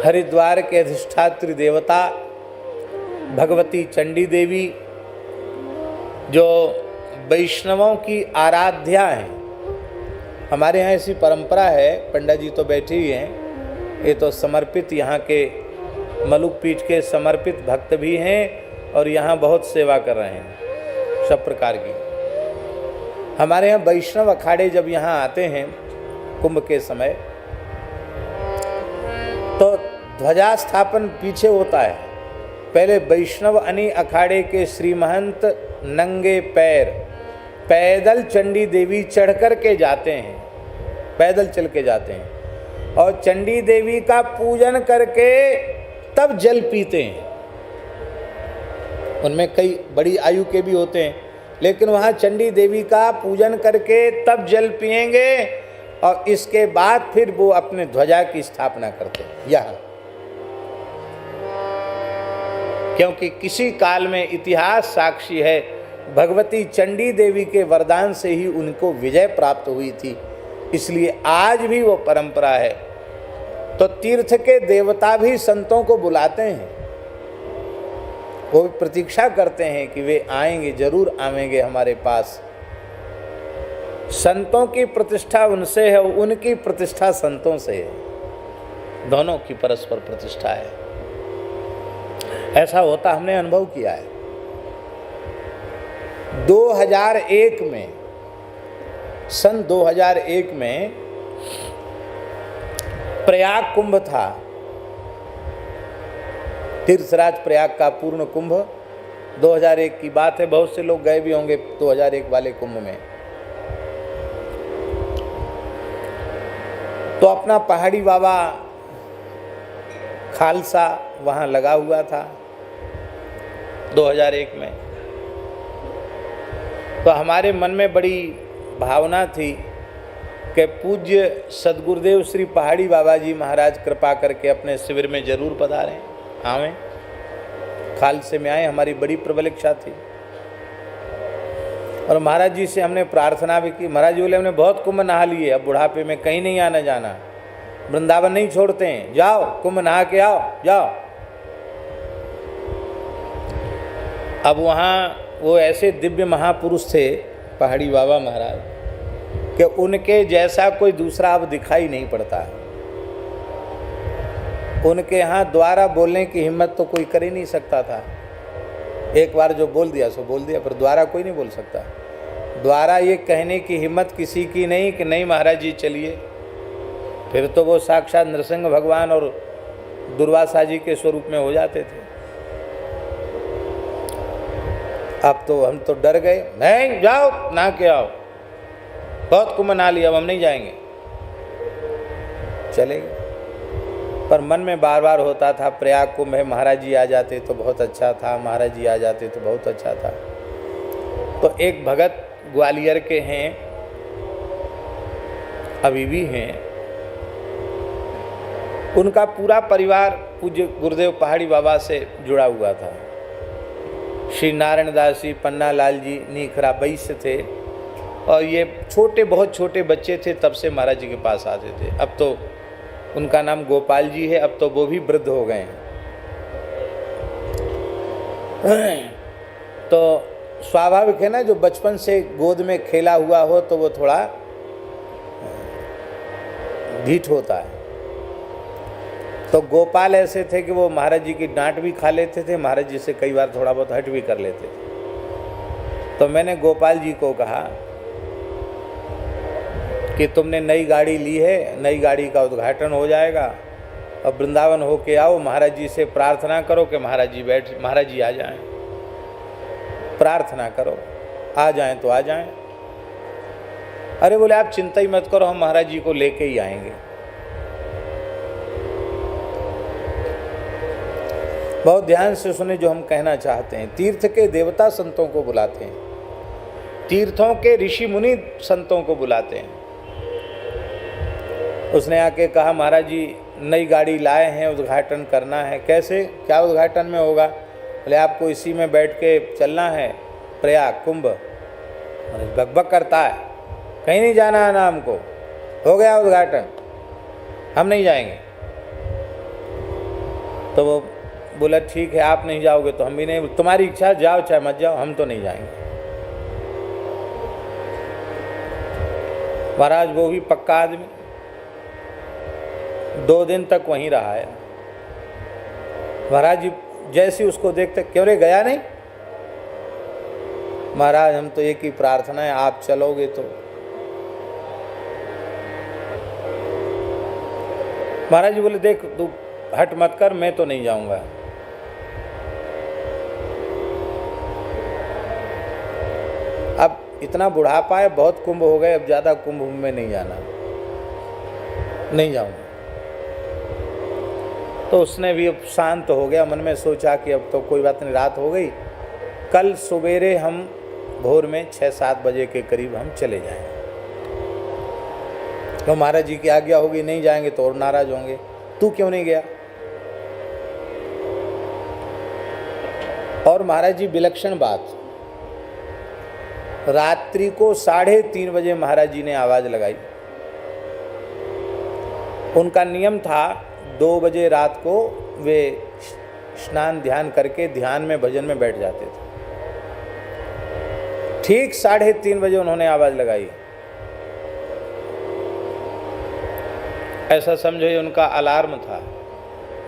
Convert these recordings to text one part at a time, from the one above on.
हरिद्वार के अधिष्ठात्री देवता भगवती चंडी देवी, जो वैष्णवों की आराध्या हैं। हमारे यहाँ ऐसी परंपरा है, पंडित जी तो बैठे ही हैं, ये तो समर्पित यहाँ के मलुक पीठ के समर्पित भक्त भी हैं और यहाँ बहुत सेवा कर रहे हैं सब प्रकार की। हमारे यहाँ वैष्णव अखाड़े जब यहाँ आते हैं कुंभ के समय, तो ध्वजा स्थापन पीछे होता है। पहले वैष्णव अनी अखाड़े के श्री महंत नंगे पैर पैदल चंडी देवी चढ़ कर के जाते हैं, पैदल चल के जाते हैं और चंडी देवी का पूजन करके तब जल पीते हैं। उनमें कई बड़ी आयु के भी होते हैं, लेकिन वहाँ चंडी देवी का पूजन करके तब जल पिएंगे और इसके बाद फिर वो अपने ध्वजा की स्थापना करते हैं यहाँ। क्योंकि किसी काल में इतिहास साक्षी है, भगवती चंडी देवी के वरदान से ही उनको विजय प्राप्त हुई थी, इसलिए आज भी वो परंपरा है। तो तीर्थ के देवता भी संतों को बुलाते हैं, वो प्रतीक्षा करते हैं कि वे आएंगे, जरूर आवेंगे हमारे पास। संतों की प्रतिष्ठा उनसे है, उनकी प्रतिष्ठा संतों से है, दोनों की परस्पर प्रतिष्ठा है। ऐसा होता हमने अनुभव किया है। 2001 में, सन 2001 में प्रयाग कुंभ था, तीर्थराज प्रयाग का पूर्ण कुंभ 2001 की बात है। बहुत से लोग गए भी होंगे 2001 वाले कुंभ में। तो अपना पहाड़ी बाबा खालसा वहाँ लगा हुआ था 2001 में। तो हमारे मन में बड़ी भावना थी कि पूज्य सदगुरुदेव श्री पहाड़ी बाबा जी महाराज कृपा करके अपने शिविर में जरूर पधारें, आवें, खालसे में आए। हमारी बड़ी प्रबल इच्छा थी और महाराज जी से हमने प्रार्थना भी की। महाराज जी बोले हमने बहुत कुंभ नहा लिए, अब बुढ़ापे में कहीं नहीं आना जाना, वृंदावन नहीं छोड़ते हैं, जाओ कुंभ नहा के आओ, जाओ। अब वहाँ वो ऐसे दिव्य महापुरुष थे पहाड़ी बाबा महाराज कि उनके जैसा कोई दूसरा अब दिखाई नहीं पड़ता है। उनके यहाँ द्वारा बोलने की हिम्मत तो कोई कर ही नहीं सकता था। एक बार जो बोल दिया सो बोल दिया, पर द्वारा कोई नहीं बोल सकता। द्वारा ये कहने की हिम्मत किसी की नहीं कि नहीं महाराज जी चलिए, फिर तो वो साक्षात नरसिंह भगवान और दुर्वासा जी के स्वरूप में हो जाते थे। अब तो हम तो डर गए, नहीं जाओ ना के आओ, बहुत कुंभ नहा लिया, अब हम नहीं जाएंगे। चले गए, पर मन में बार बार होता था प्रयाग कुंभ है, महाराज जी आ जाते तो बहुत अच्छा था, महाराज जी आ जाते तो बहुत अच्छा था। तो एक भगत ग्वालियर के हैं, अभी भी हैं, उनका पूरा परिवार पूज्य गुरुदेव पहाड़ी बाबा से जुड़ा हुआ था। श्री नारायण दास जी, पन्ना लाल जी, नीखरा वैश्य थे और ये छोटे, बहुत छोटे बच्चे थे तब से महाराज जी के पास आते थे। अब तो उनका नाम गोपाल जी है, अब तो वो भी वृद्ध हो गए हैं। तो स्वाभाविक है ना, जो बचपन से गोद में खेला हुआ हो तो वो थोड़ा ढीठ होता है। तो गोपाल ऐसे थे कि वो महाराज जी की डांट भी खा लेते थे, महाराज जी से कई बार थोड़ा बहुत हट भी कर लेते थे। तो मैंने गोपाल जी को कहा कि तुमने नई गाड़ी ली है, नई गाड़ी का उद्घाटन हो जाएगा और वृंदावन होके आओ, महाराज जी से प्रार्थना करो कि महाराज जी आ जाएं। प्रार्थना करो, आ जाएं तो आ जाएं। अरे बोले आप चिंता ही मत करो, हम महाराज जी को लेके ही आएंगे। बहुत ध्यान से सुने जो हम कहना चाहते हैं। तीर्थ के देवता संतों को बुलाते हैं, तीर्थों के ऋषि मुनि संतों को बुलाते हैं। उसने आके कहा महाराज जी नई गाड़ी लाए हैं, उद्घाटन करना है। कैसे, क्या उद्घाटन में होगा? बोले आपको इसी में बैठ के चलना है प्रयाग कुंभ। बकबक करता है, कहीं नहीं जाना है ना हमको, हो गया उद्घाटन, हम नहीं जाएंगे। तो वो बोला ठीक है, आप नहीं जाओगे तो हम भी नहीं, तुम्हारी इच्छा, जाओ चाहे मत जाओ, हम तो नहीं जाएंगे। महाराज वो भी पक्का आदमी, 2 दिन तक वहीं रहा है। महाराज जी जैसे उसको देखते, क्यों रे गया नहीं? महाराज हम तो एक ही प्रार्थना है, आप चलोगे तो। महाराज जी बोले देख तू हट मत कर, मैं तो नहीं जाऊंगा। अब इतना बुढ़ापा है, बहुत कुंभ हो गए, अब ज्यादा कुंभ में नहीं जाना, नहीं जाऊंगा। तो उसने भी अब शांत हो गया, मन में सोचा कि अब तो कोई बात नहीं, रात हो गई, कल सवेरे हम भोर में 6-7 बजे के करीब हम चले जाएंगे। तो महाराज जी की आज्ञा होगी, नहीं जाएंगे तो और नाराज होंगे, तू क्यों नहीं गया? और महाराज जी विलक्षण बात, रात्रि को 3:30 बजे महाराज जी ने आवाज लगाई। उनका नियम था 2 बजे रात को वे स्नान ध्यान करके ध्यान में भजन में बैठ जाते थे। ठीक 3:30 बजे उन्होंने आवाज लगाई। ऐसा समझो ये उनका अलार्म था।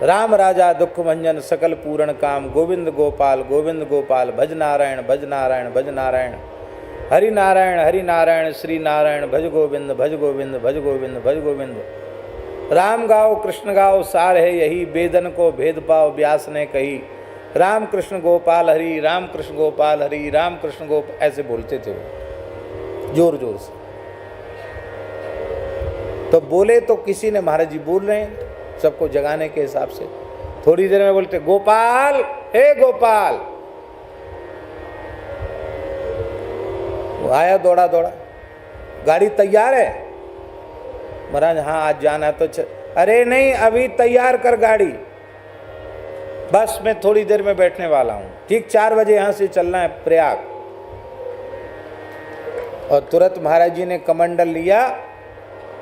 राम राजा दुख भंजन सकल पूर्ण काम, गोविंद गोपाल भज नारायण भज नारायण भज नारायण, हरि नारायण श्री नारायण, भज गोविंद भज गोविंद भज गोविंद भज गोविंद। राम गाओ कृष्ण गाओ सार है यही, वेदन को भेद पाओ व्यास ने कही। राम कृष्ण गोपाल हरि, राम कृष्ण गोपाल हरि, राम कृष्ण गोपाल, ऐसे बोलते थे वो जोर जोर से। तो बोले तो किसी ने, महाराज जी बोल रहे हैं सबको जगाने के हिसाब से, थोड़ी देर में बोलते गोपाल, हे गोपाल। वो आया दौड़ा दौड़ा, गाड़ी तैयार है? महाराज हाँ आज जाना तो अरे नहीं अभी तैयार कर गाड़ी, बस मैं थोड़ी देर में बैठने वाला हूं, ठीक 4 बजे यहां से चलना है प्रयाग। और तुरंत महाराज जी ने कमंडल लिया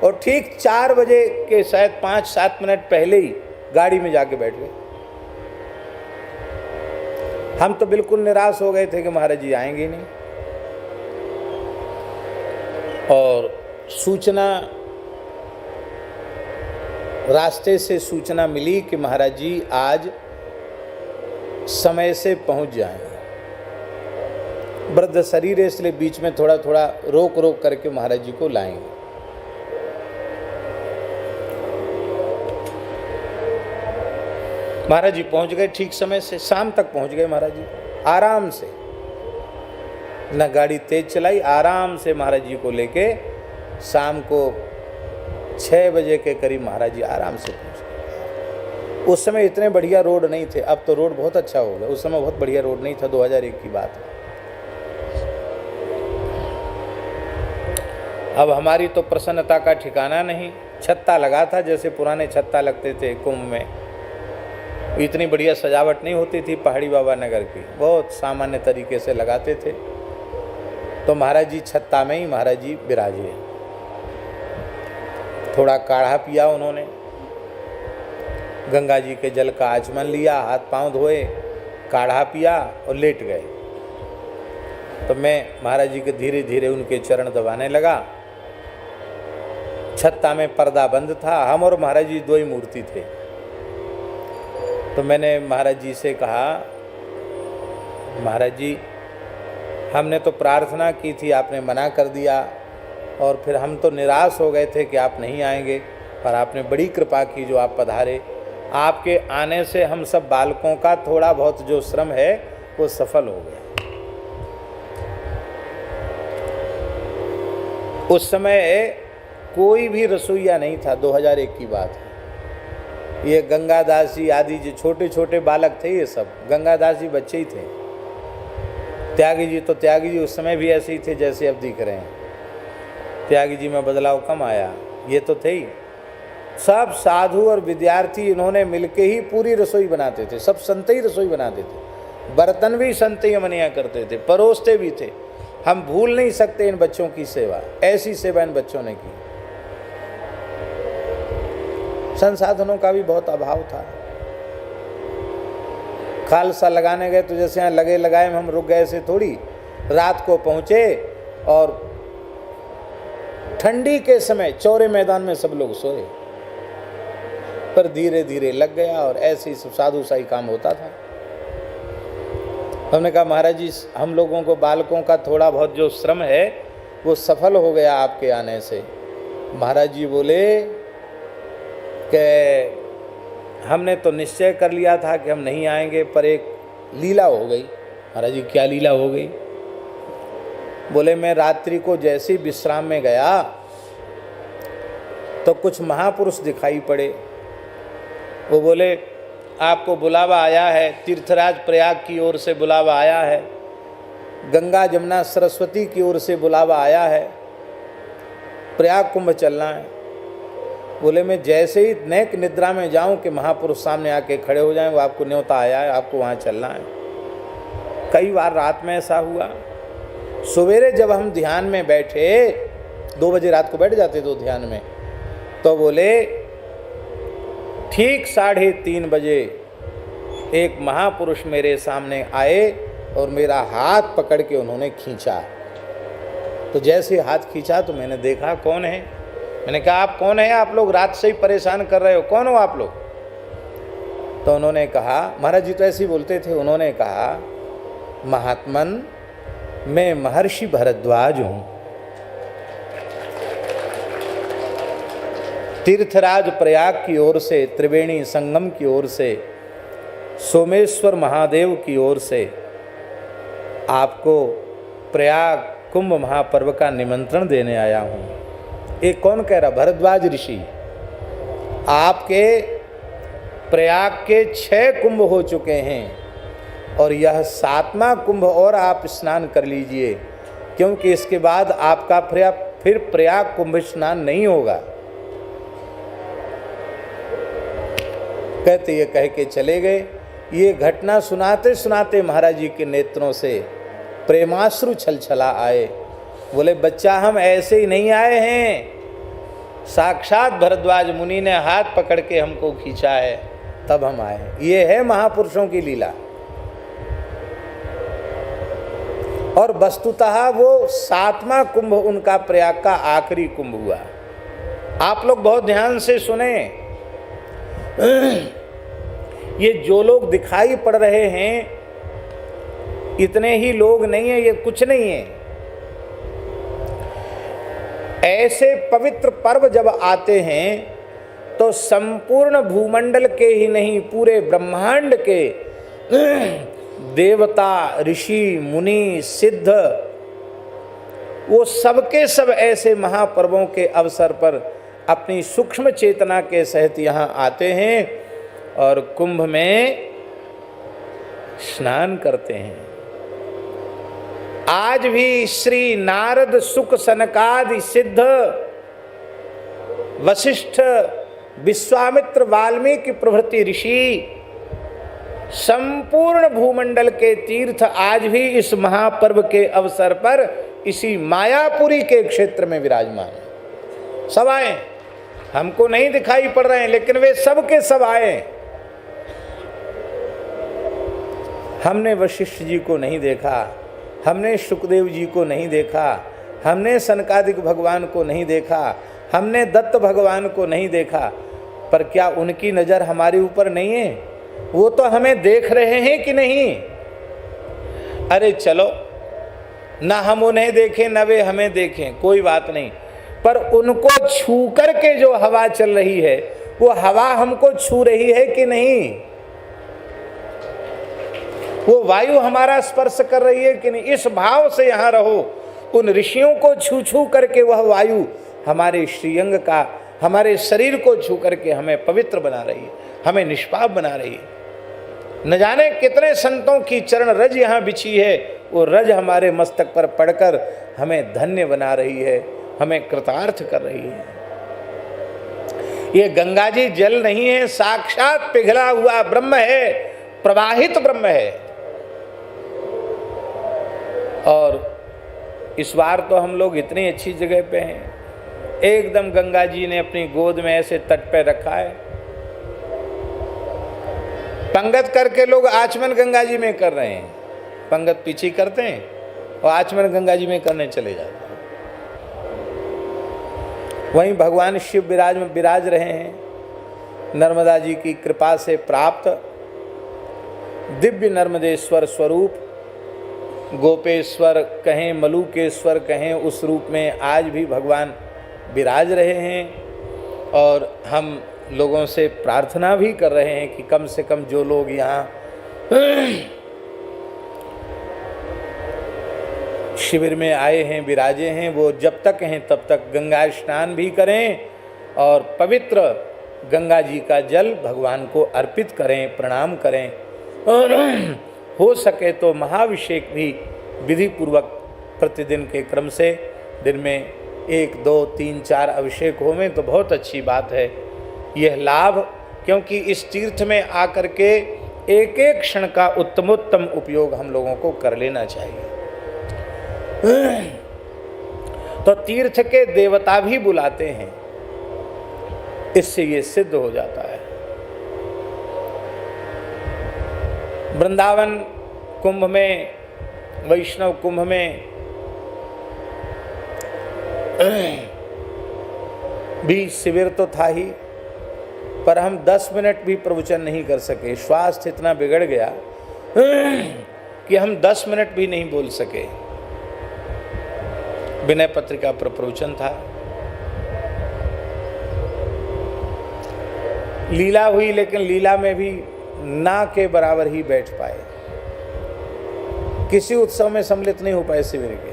और ठीक 4 बजे के शायद 5-7 मिनट पहले ही गाड़ी में जाके बैठ गए। हम तो बिल्कुल निराश हो गए थे कि महाराज जी आएंगे नहीं। और सूचना, रास्ते से सूचना मिली कि महाराज जी आज समय से पहुंच जाएंगे। वृद्ध शरीर है इसलिए बीच में थोड़ा थोड़ा रोक रोक करके महाराज जी को लाएंगे। महाराज जी पहुंच गए ठीक समय से, शाम तक पहुंच गए महाराज जी आराम से, न गाड़ी तेज चलाई, आराम से महाराज जी को लेके शाम को 6 बजे के करीब महाराज जी आराम से पहुंच गए। उस समय इतने बढ़िया रोड नहीं थे, अब तो रोड बहुत अच्छा हो गया, उस समय बहुत बढ़िया रोड नहीं था, 2001 की बात है। अब हमारी तो प्रसन्नता का ठिकाना नहीं, छत्ता लगा था जैसे पुराने छत्ता लगते थे कुंभ में, इतनी बढ़िया सजावट नहीं होती थी पहाड़ी बाबा नगर की, बहुत सामान्य तरीके से लगाते थे। तो महाराज जी छत्ता में ही महाराज जी विराजे। थोड़ा काढ़ा पिया उन्होंने, गंगा जी के जल का आचमन लिया, हाथ पांव धोए, काढ़ा पिया और लेट गए। तो मैं महाराज जी के धीरे धीरे उनके चरण दबाने लगा। छत्ता में पर्दा बंद था, हम और महाराज जी 2 ही मूर्ति थे। तो मैंने महाराज जी से कहा, महाराज जी हमने तो प्रार्थना की थी, आपने मना कर दिया, और फिर हम तो निराश हो गए थे कि आप नहीं आएंगे, पर आपने बड़ी कृपा की जो आप पधारे। आपके आने से हम सब बालकों का थोड़ा बहुत जो श्रम है वो सफल हो गया। उस समय कोई भी रसोईया नहीं था, 2001 की बात है। ये गंगादास जी आदि जो छोटे छोटे बालक थे, ये सब गंगादास जी बच्चे ही थे। त्यागी जी उस समय भी ऐसे ही थे जैसे अब दिख रहे हैं। त्यागी जी में बदलाव कम आया, ये तो थे ही। सब साधु और विद्यार्थी इन्होंने मिलके ही पूरी रसोई बनाते थे, सब संत ही रसोई बनाते थे, बर्तन भी संत ही मनिया करते थे, परोसते भी थे। हम भूल नहीं सकते इन बच्चों की सेवा, ऐसी सेवा इन बच्चों ने की। संसाधनों का भी बहुत अभाव था, खालसा लगाने गए तो जैसे यहाँ लगे लगाए में हम रुक गए से थोड़ी, रात को पहुँचे और ठंडी के समय चौरे मैदान में सब लोग सोए, पर धीरे धीरे लग गया और ऐसे ही साधु सा ही काम होता था। हमने कहा महाराज जी हम लोगों को बालकों का थोड़ा बहुत जो श्रम है वो सफल हो गया आपके आने से। महाराज जी बोले कि हमने तो निश्चय कर लिया था कि हम नहीं आएंगे, पर एक लीला हो गई। महाराज जी क्या लीला हो गई? बोले मैं रात्रि को जैसे ही विश्राम में गया तो कुछ महापुरुष दिखाई पड़े। वो बोले आपको बुलावा आया है, तीर्थराज प्रयाग की ओर से बुलावा आया है, गंगा जमुना सरस्वती की ओर से बुलावा आया है, प्रयाग कुंभ चलना है। बोले मैं जैसे ही नेक निद्रा में जाऊं कि महापुरुष सामने आके खड़े हो जाएं, वो आपको न्योता आया है, आपको वहाँ चलना है। कई बार रात में ऐसा हुआ। सवेरे जब हम ध्यान में बैठे, 2 बजे रात को बैठ जाते तो ध्यान में, तो बोले ठीक 3:30 बजे एक महापुरुष मेरे सामने आए और मेरा हाथ पकड़ के उन्होंने खींचा। तो जैसे हाथ खींचा तो मैंने देखा कौन है। मैंने कहा आप कौन है? आप लोग रात से ही परेशान कर रहे हो, कौन हो आप लोग? तो उन्होंने कहा, महाराज जी तो ऐसे ही बोलते थे, उन्होंने कहा महात्मन मैं महर्षि भरद्वाज हूं, तीर्थराज प्रयाग की ओर से, त्रिवेणी संगम की ओर से, सोमेश्वर महादेव की ओर से आपको प्रयाग कुंभ महापर्व का निमंत्रण देने आया हूँ। एक कौन कह रहा? भरद्वाज ऋषि। आपके प्रयाग के 6 कुंभ हो चुके हैं और यह 7वां कुंभ और आप स्नान कर लीजिए, क्योंकि इसके बाद आपका फिर प्रयाग कुंभ स्नान नहीं होगा। कहते ये कह के चले गए। ये घटना सुनाते सुनाते महाराज जी के नेत्रों से प्रेमाश्रु छलछला आए। बोले बच्चा हम ऐसे ही नहीं आए हैं, साक्षात भरद्वाज मुनि ने हाथ पकड़ के हमको खींचा है तब हम आए। ये है महापुरुषों की लीला। और वस्तुतः वो 7वां कुंभ उनका प्रयाग का आखिरी कुंभ हुआ। आप लोग बहुत ध्यान से सुने, ये जो लोग दिखाई पड़ रहे हैं इतने ही लोग नहीं है, ये कुछ नहीं है। ऐसे पवित्र पर्व जब आते हैं तो संपूर्ण भूमंडल के ही नहीं, पूरे ब्रह्मांड के देवता, ऋषि, मुनि, सिद्ध, वो सबके सब ऐसे महापर्वों के अवसर पर अपनी सूक्ष्म चेतना के सहित यहाँ आते हैं और कुंभ में स्नान करते हैं। आज भी श्री नारद, सुक, सनकादि सिद्ध, वशिष्ठ, विश्वामित्र, वाल्मीकि प्रभृति ऋषि, संपूर्ण भूमंडल के तीर्थ आज भी इस महापर्व के अवसर पर इसी मायापुरी के क्षेत्र में विराजमान है। सब आए, हमको नहीं दिखाई पड़ रहे हैं लेकिन वे सब के सब आए। हमने वशिष्ठ जी को नहीं देखा, हमने शुकदेव जी को नहीं देखा, हमने सनकादिक भगवान को नहीं देखा, हमने दत्त भगवान को नहीं देखा, पर क्या उनकी नज़र हमारे ऊपर नहीं है? वो तो हमें देख रहे हैं कि नहीं? अरे चलो, ना हम उन्हें देखें न वे हमें देखें, कोई बात नहीं, पर उनको छू करके जो हवा चल रही है वो हवा हमको छू रही है कि नहीं? वो वायु हमारा स्पर्श कर रही है कि नहीं? इस भाव से यहाँ रहो। उन ऋषियों को छू छू करके वह वायु हमारे श्रीअंग का, हमारे शरीर को छू करके हमें पवित्र बना रही है, हमें निष्पाप बना रही है। न जाने कितने संतों की चरण रज यहाँ बिछी है, वो रज हमारे मस्तक पर पड़कर हमें धन्य बना रही है, हमें कृतार्थ कर रही है। ये गंगा जी जल नहीं है, साक्षात पिघला हुआ ब्रह्म है, प्रवाहित ब्रह्म है। और इस बार तो हम लोग इतनी अच्छी जगह पे हैं, एकदम गंगा जी ने अपनी गोद में ऐसे तट पे रखा है। पंगत करके लोग आचमन गंगा जी में कर रहे हैं, पंगत पीछे करते हैं और आचमन गंगा जी में करने चले जाते हैं। वहीं भगवान शिव विराज रहे हैं, नर्मदा जी की कृपा से प्राप्त दिव्य नर्मदेश्वर स्वरूप, गोपेश्वर कहें, मलुकेश्वर कहें, उस रूप में आज भी भगवान विराज रहे हैं। और हम लोगों से प्रार्थना भी कर रहे हैं कि कम से कम जो लोग यहाँ शिविर में आए हैं, विराजे हैं, वो जब तक हैं तब तक गंगा स्नान भी करें और पवित्र गंगा जी का जल भगवान को अर्पित करें, प्रणाम करें। और हो सके तो महाभिषेक भी विधि पूर्वक प्रतिदिन के क्रम से दिन में 1, 2, 3, 4 अभिषेक होवें तो बहुत अच्छी बात है। यह लाभ, क्योंकि इस तीर्थ में आकर के एक एक क्षण का उत्तमोत्तम उपयोग हम लोगों को कर लेना चाहिए। तो तीर्थ के देवता भी बुलाते हैं, इससे ये सिद्ध हो जाता है। वृंदावन कुंभ में, वैष्णव कुंभ में भी शिविर तो था ही, पर हम 10 मिनट भी प्रवचन नहीं कर सके। स्वास्थ्य इतना बिगड़ गया कि हम 10 मिनट भी नहीं बोल सके। विनय पत्रिका पर प्रवचन था, लीला हुई, लेकिन लीला में भी ना के बराबर ही बैठ पाए, किसी उत्सव में सम्मिलित नहीं हो पाए शिविर के।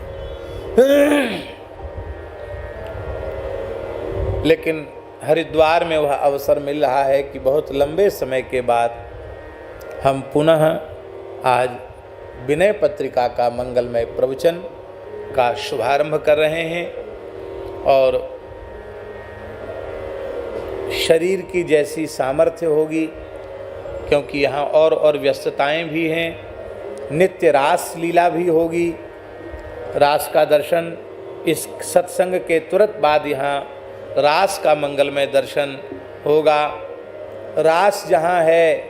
लेकिन हरिद्वार में वह अवसर मिल रहा है कि बहुत लंबे समय के बाद हम पुनः आज विनय पत्रिका का मंगलमय प्रवचन का शुभारंभ कर रहे हैं। और शरीर की जैसी सामर्थ्य होगी, क्योंकि यहाँ और व्यस्तताएं भी हैं, नित्य रास लीला भी होगी। रास का दर्शन इस सत्संग के तुरंत बाद यहाँ रास का मंगलमय दर्शन होगा। रास जहाँ है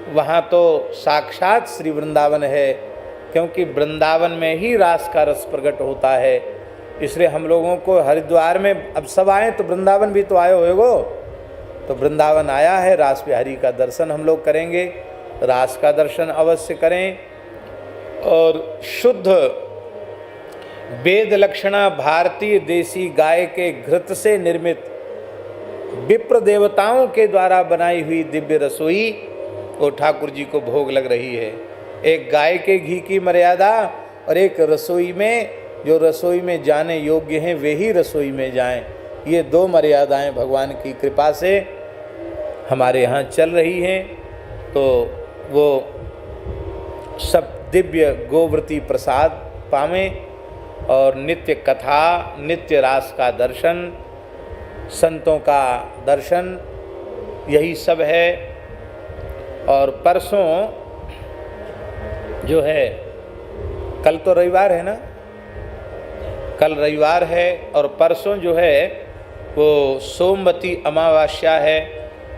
वहाँ तो साक्षात श्री वृंदावन है, क्योंकि वृंदावन में ही रास का रस प्रकट होता है। इसलिए हम लोगों को हरिद्वार में, अब सब आए तो वृंदावन भी तो आए होएगो, तो वृंदावन आया है, रास बिहारी का दर्शन हम लोग करेंगे। रास का दर्शन अवश्य करें। और शुद्ध वेद लक्षणा भारतीय देसी गाय के घृत से निर्मित विप्र देवताओं के द्वारा बनाई हुई दिव्य रसोई वो ठाकुर जी को भोग लग रही है। एक गाय के घी की मर्यादा और एक रसोई में, जो रसोई में जाने योग्य हैं वे ही रसोई में जाएं। ये 2 मर्यादाएं भगवान की कृपा से हमारे यहाँ चल रही हैं। तो वो सब दिव्य गोव्रती प्रसाद पावें और नित्य कथा, नित्य रास का दर्शन, संतों का दर्शन, यही सब है। और परसों जो है, कल तो रविवार है ना, कल रविवार है, और परसों जो है वो सोमवती अमावस्या है।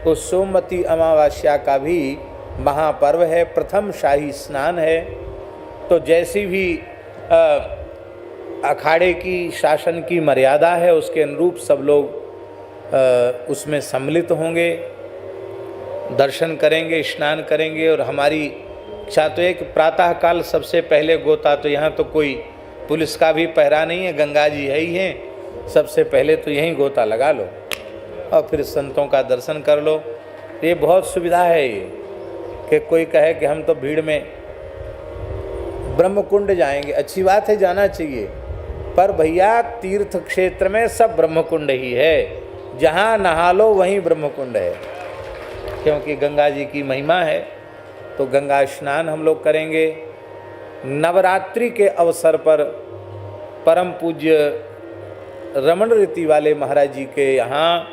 उस सोमवती अमावस्या का भी महापर्व है, प्रथम शाही स्नान है। तो जैसी भी अखाड़े की, शासन की मर्यादा है, उसके अनुरूप सब लोग उसमें सम्मिलित होंगे, दर्शन करेंगे, स्नान करेंगे। और हमारी इच्छा तो एक प्रातःकाल सबसे पहले गोता, तो यहाँ तो कोई पुलिस का भी पहरा नहीं है, गंगा जी है ही हैं, सबसे पहले तो यहीं गोता लगा लो और फिर संतों का दर्शन कर लो। ये बहुत सुविधा है ये, कि कोई कहे कि हम तो भीड़ में ब्रह्मकुंड जाएंगे, अच्छी बात है, जाना चाहिए, पर भैया तीर्थ क्षेत्र में सब ब्रह्मकुंड ही है, जहाँ नहा लो वहीं ब्रह्मकुंड है, क्योंकि गंगा जी की महिमा है। तो गंगा स्नान हम लोग करेंगे। नवरात्रि के अवसर पर परम पूज्य रमण रीति वाले महाराज जी के यहाँ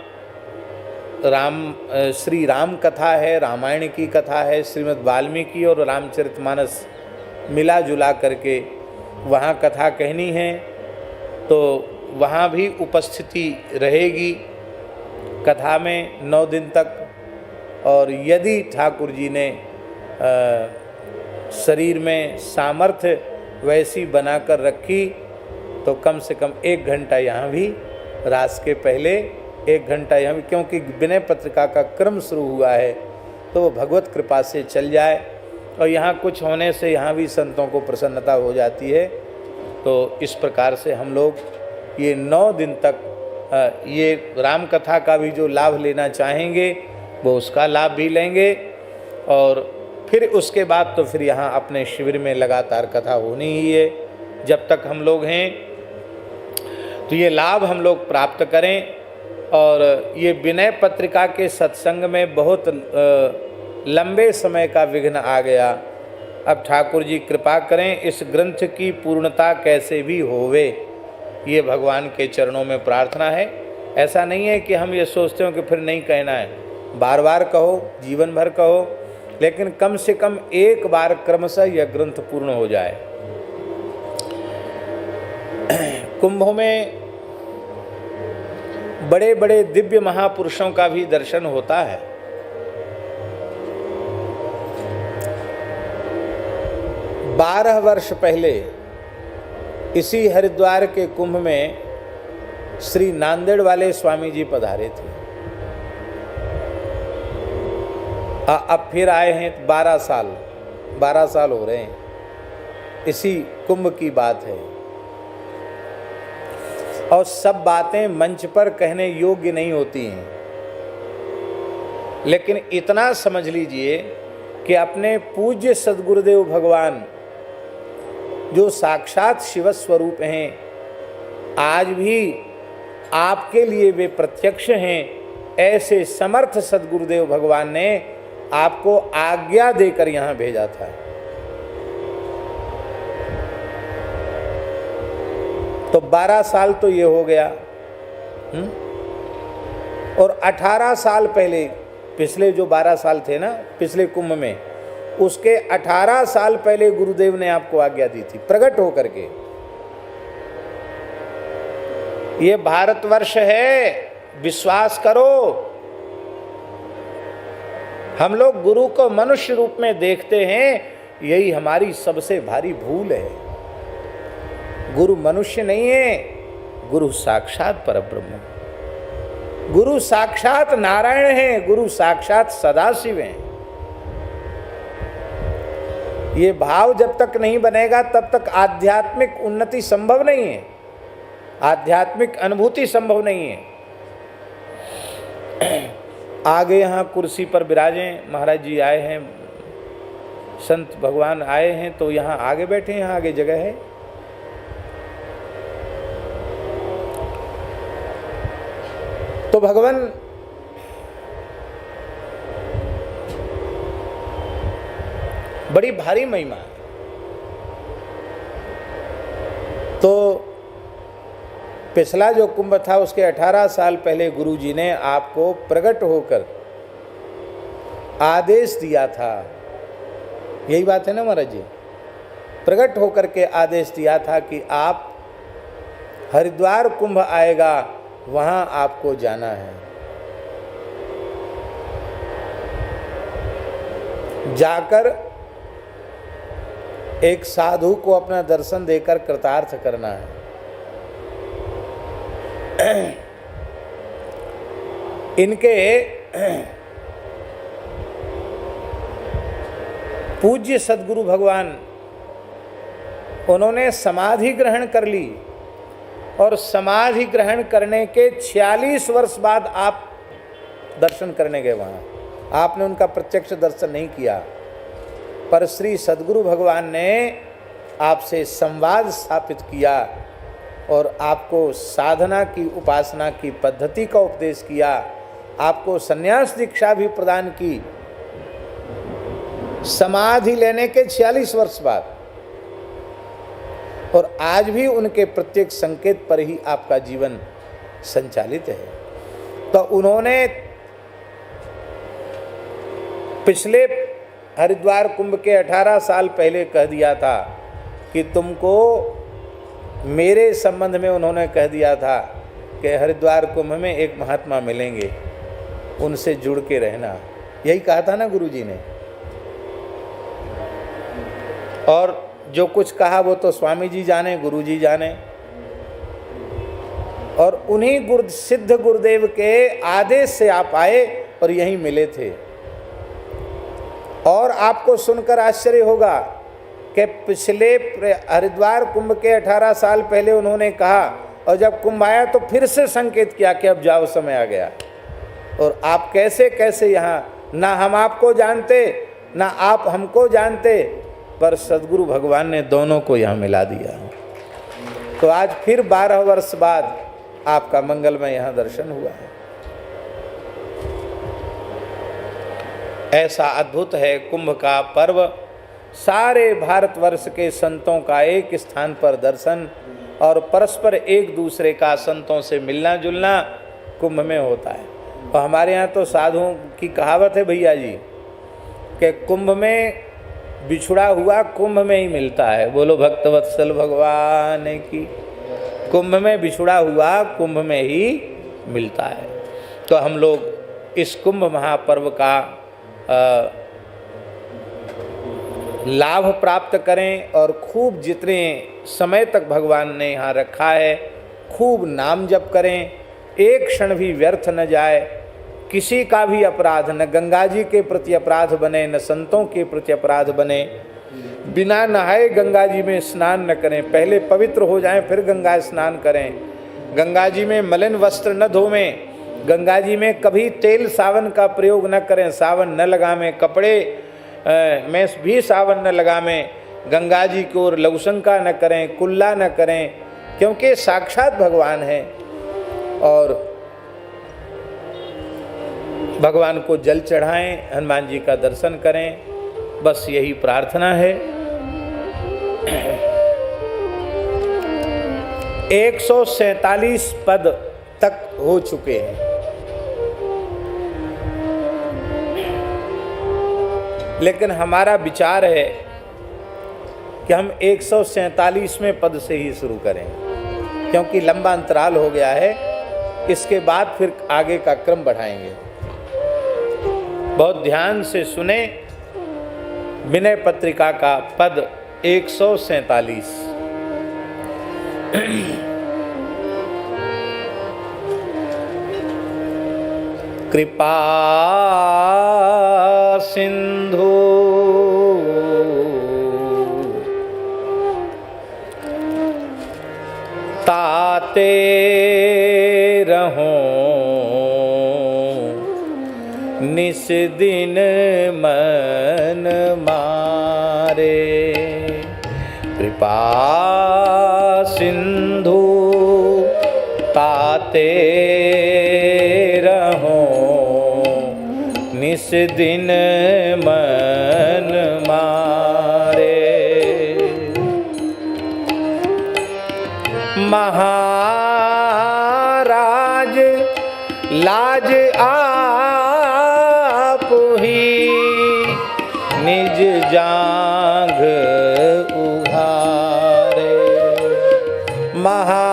श्री राम कथा है, रामायण की कथा है, श्रीमद् वाल्मीकि और रामचरितमानस मिला जुला करके वहाँ कथा कहनी है। तो वहाँ भी उपस्थिति रहेगी कथा में 9 दिन तक। और यदि ठाकुर जी ने शरीर में सामर्थ्य वैसी बनाकर रखी तो कम से कम 1 घंटा यहाँ भी, रास के पहले 1 घंटा यहाँ भी, क्योंकि विनय पत्रिका का क्रम शुरू हुआ है तो वो भगवत कृपा से चल जाए। और यहाँ कुछ होने से यहाँ भी संतों को प्रसन्नता हो जाती है। तो इस प्रकार से हम लोग ये 9 दिन तक ये राम कथा का भी जो लाभ लेना चाहेंगे वो उसका लाभ भी लेंगे। और फिर उसके बाद तो फिर यहाँ अपने शिविर में लगातार कथा होनी ही है जब तक हम लोग हैं। तो ये लाभ हम लोग प्राप्त करें। और ये विनय पत्रिका के सत्संग में बहुत लंबे समय का विघ्न आ गया। अब ठाकुर जी कृपा करें, इस ग्रंथ की पूर्णता कैसे भी होवे, ये भगवान के चरणों में प्रार्थना है। ऐसा नहीं है कि हम ये सोचते हो कि फिर नहीं कहना है, बार बार कहो, जीवन भर कहो, लेकिन कम से कम एक बार क्रमशः यह ग्रंथ पूर्ण हो जाए। कुंभों में बड़े बड़े दिव्य महापुरुषों का भी दर्शन होता है। बारह वर्ष पहले इसी हरिद्वार के कुंभ में श्री नांदेड़ वाले स्वामी जी पधारे थे। अब फिर आए हैं 12 साल हो रहे हैं। इसी कुंभ की बात है और सब बातें मंच पर कहने योग्य नहीं होती हैं, लेकिन इतना समझ लीजिए कि अपने पूज्य सद्गुरुदेव भगवान जो साक्षात शिव स्वरूप हैं, आज भी आपके लिए वे प्रत्यक्ष हैं। ऐसे समर्थ सद्गुरुदेव भगवान ने आपको आज्ञा देकर यहाँ भेजा था। तो 12 साल तो ये हो गया। और 18 साल पहले, पिछले जो 12 साल थे ना पिछले कुंभ में, उसके 18 साल पहले गुरुदेव ने आपको आज्ञा दी थी प्रकट होकर के। ये भारतवर्ष है, विश्वास करो। हम लोग गुरु को मनुष्य रूप में देखते हैं, यही हमारी सबसे भारी भूल है। गुरु मनुष्य नहीं है, गुरु साक्षात परब्रह्म, गुरु साक्षात नारायण है, गुरु साक्षात सदाशिव हैं। ये भाव जब तक नहीं बनेगा तब तक आध्यात्मिक उन्नति संभव नहीं है, आध्यात्मिक अनुभूति संभव नहीं है। आगे यहाँ कुर्सी पर विराजें, महाराज जी आए हैं, संत भगवान आए हैं, तो यहाँ आगे बैठे, यहाँ आगे जगह है। तो भगवान बड़ी भारी महिमा है। तो पिछला जो कुंभ था उसके 18 साल पहले गुरु जी ने आपको प्रकट होकर आदेश दिया था। यही बात है ना महाराज जी, प्रकट होकर के आदेश दिया था कि आप हरिद्वार कुंभ आएगा, वहां आपको जाना है। जाकर एक साधु को अपना दर्शन देकर कृतार्थ करना है। इनके पूज्य सद्गुरु भगवान, उन्होंने समाधि ग्रहण कर ली और समाधि ग्रहण करने के 46 वर्ष बाद आप दर्शन करने गए वहाँ। आपने उनका प्रत्यक्ष दर्शन नहीं किया, पर श्री सद्गुरु भगवान ने आपसे संवाद स्थापित किया और आपको साधना की, उपासना की पद्धति का उपदेश किया, आपको संन्यास दीक्षा भी प्रदान की समाधि लेने के 46 वर्ष बाद। और आज भी उनके प्रत्येक संकेत पर ही आपका जीवन संचालित है। तो उन्होंने पिछले हरिद्वार कुंभ के 18 साल पहले कह दिया था कि तुमको, मेरे संबंध में उन्होंने कह दिया था कि हरिद्वार कुंभ में एक महात्मा मिलेंगे, उनसे जुड़ के रहना। यही कहा था ना गुरुजी ने। और जो कुछ कहा वो तो स्वामी जी जाने, गुरुजी जाने। और उन्हीं सिद्ध गुरुदेव के आदेश से आप आए और यहीं मिले थे। और आपको सुनकर आश्चर्य होगा कि पिछले हरिद्वार कुंभ के 18 साल पहले उन्होंने कहा, और जब कुंभ आया तो फिर से संकेत किया कि अब जाओ, समय आ गया। और आप कैसे कैसे यहाँ, ना हम आपको जानते ना आप हमको जानते, पर सद्गुरु भगवान ने दोनों को यहाँ मिला दिया। तो आज फिर 12 वर्ष बाद आपका मंगलमय यहाँ दर्शन हुआ है। ऐसा अद्भुत है कुंभ का पर्व। सारे भारतवर्ष के संतों का एक स्थान पर दर्शन और परस्पर एक दूसरे का संतों से मिलना जुलना कुंभ में होता है। और हमारे यहाँ तो साधुओं की कहावत है भैया जी कि कुंभ में बिछुड़ा हुआ कुंभ में ही मिलता है। बोलो भक्तवत्सल भगवान की। कुंभ में बिछुड़ा हुआ कुंभ में ही मिलता है। तो हम लोग इस कुंभ महापर्व का लाभ प्राप्त करें और खूब जितने समय तक भगवान ने यहाँ रखा है खूब नाम जप करें। एक क्षण भी व्यर्थ न जाए, किसी का भी अपराध, न गंगा जी के प्रति अपराध बने, न संतों के प्रति अपराध बने। बिना नहाए गंगा जी में स्नान न करें, पहले पवित्र हो जाएं फिर गंगा स्नान करें। गंगा जी में मलिन वस्त्र न धोवें, गंगा जी में कभी तेल सावन का प्रयोग न करें, सावन न लगावें, कपड़े में भी सावन न लगावें, गंगा जी की ओर लघुशंका न करें, कुल्ला न करें, क्योंकि साक्षात भगवान है। और भगवान को जल चढ़ाएं, हनुमान जी का दर्शन करें, बस यही प्रार्थना है। 147 पद तक हो चुके हैं, लेकिन हमारा विचार है कि हम 147वें पद से ही शुरू करें, क्योंकि लंबा अंतराल हो गया है। इसके बाद फिर आगे का क्रम बढ़ाएंगे। बहुत ध्यान से सुने विनय पत्रिका का पद 147। कृपा सिंधु ताते रहो निस दिन मन मारे। कृपा सिंधु ताते रहो निस दिन मन मारे। महाराज लाज आप ही निज जांघ उघारे। महाराज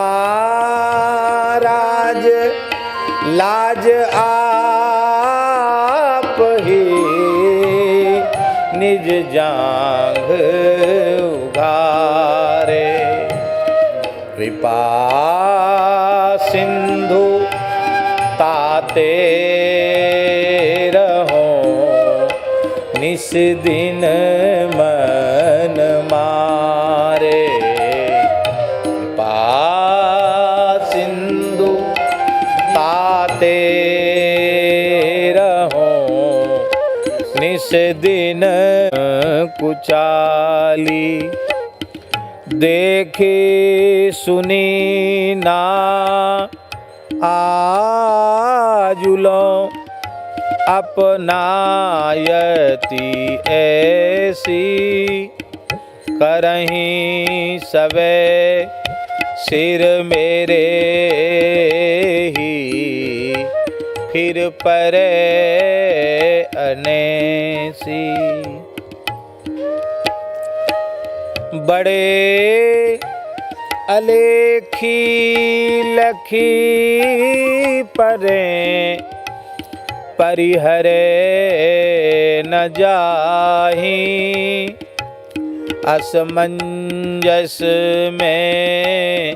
लाज आप ही निज जांघ उघारे। कृपा सिंधु ताते रहो निस दिन मन मारे। कृपा सिंधु ताते रहो निस दिन कुचाली। देखे सुनी ना आजुलो अपनायती ऐसी। करहीं सबे सिर मेरे ही फिर परे अनेसी। बड़े अलेखी लखी परे परिहरे न जाहि, असमंजस में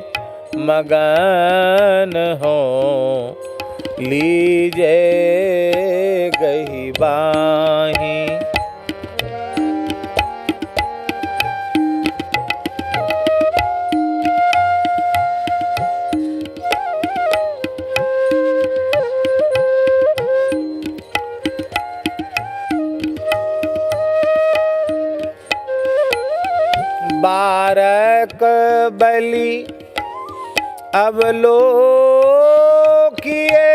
मगन हो, लीजे गही बाही। बारक बलि अब लो किए,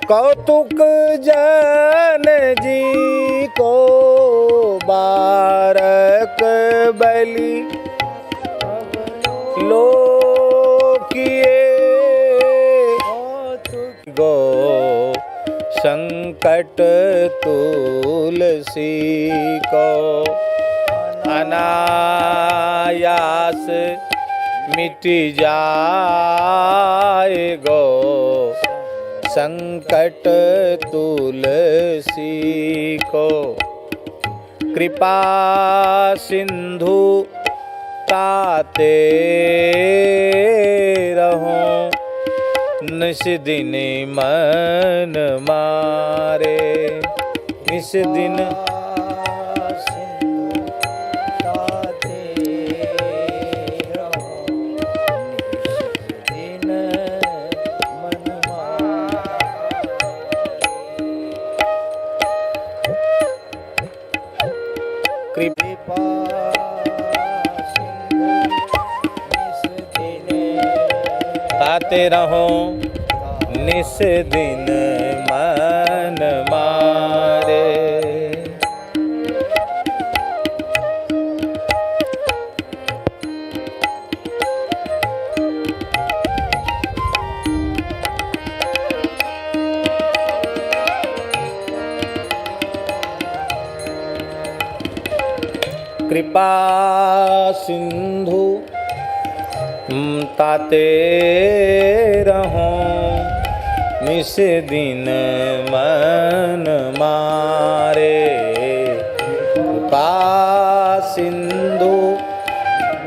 कौतुक जन जी को। बारक बलि लो किए, गो संकट तुलसी को। अनायास मिट जाए गो संकट तुलसी को। कृपा सिंधु ताते रहो, निस दिन मन मारे। निस दिन कृपा ताते रहो, निस दिन मन मारे। कृपा सिंधु ताते रहो, निस दिन मन मारे। कृपा सिंधु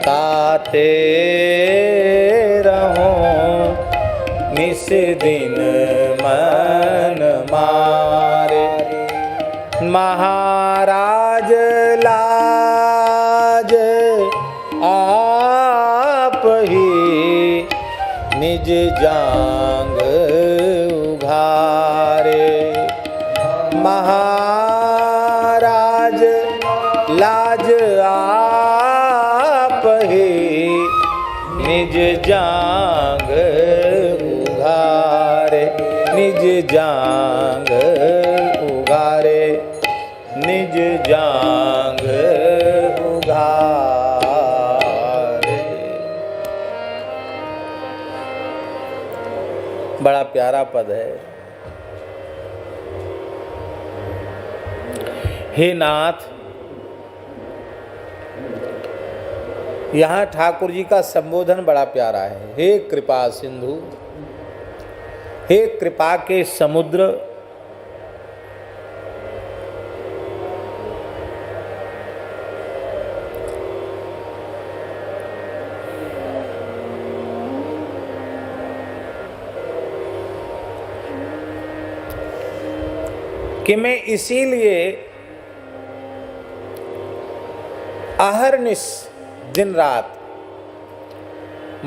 ताते रहो, निस दिन मन मारे। महाराज लाज आप ही निज जांग उघारे। महाराज लाज आप ही निज जांग उघारे। निज जांग उघारे, निज जांग उघारे। बड़ा प्यारा पद है। हे नाथ, यहाँ ठाकुर जी का संबोधन बड़ा प्यारा है। हे कृपा सिंधु, हे कृपा के समुद्र, कि मैं इसीलिए अहरनिश दिन रात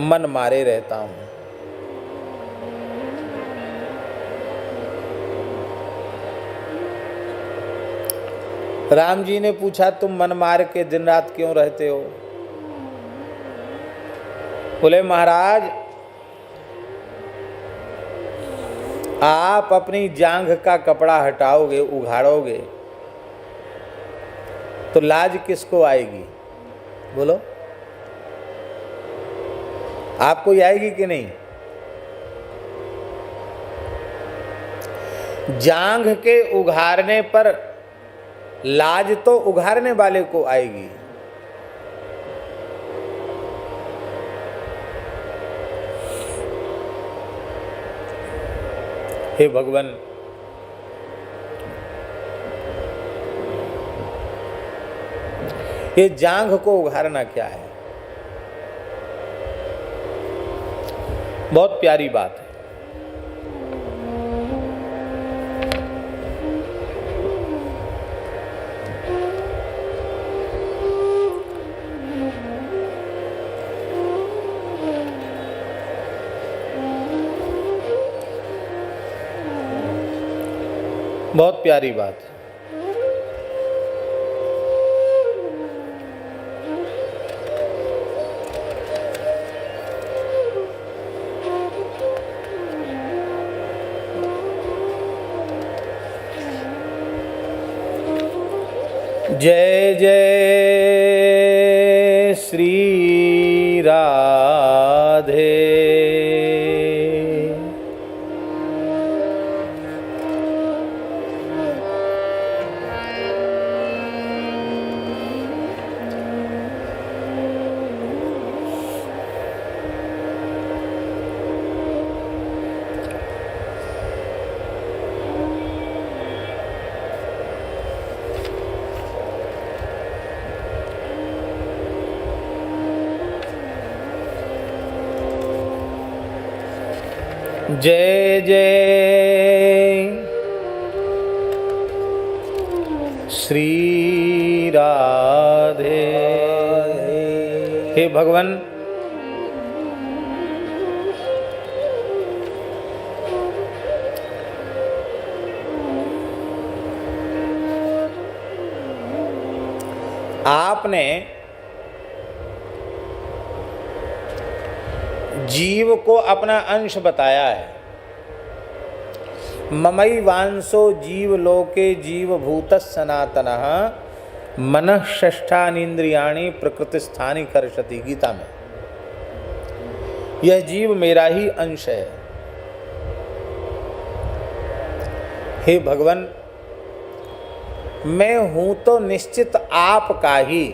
मन मारे रहता हूं। राम जी ने पूछा, तुम मन मार के दिन रात क्यों रहते हो? बोले, महाराज आप अपनी जांघ का कपड़ा हटाओगे, उघाड़ोगे तो लाज किसको आएगी? बोलो, आपको ही आएगी कि नहीं? जांघ के उघाड़ने पर लाज तो उघाड़ने वाले को आएगी। हे भगवान, ये जांघ को उघारना क्या है? बहुत प्यारी बात है। बहुत प्यारी बात है। जय जय श्री राधे। जय जय श्री राधे। हे भगवान, आपने जीव को अपना अंश बताया है। ममई वांसो जीव लोके जीव भूत सनातनः मनः षष्ठानींद्रियाणि प्रकृति स्थानी कर्षति। गीता में यह जीव मेरा ही अंश है। हे भगवान, मैं हूं तो निश्चित आपका ही।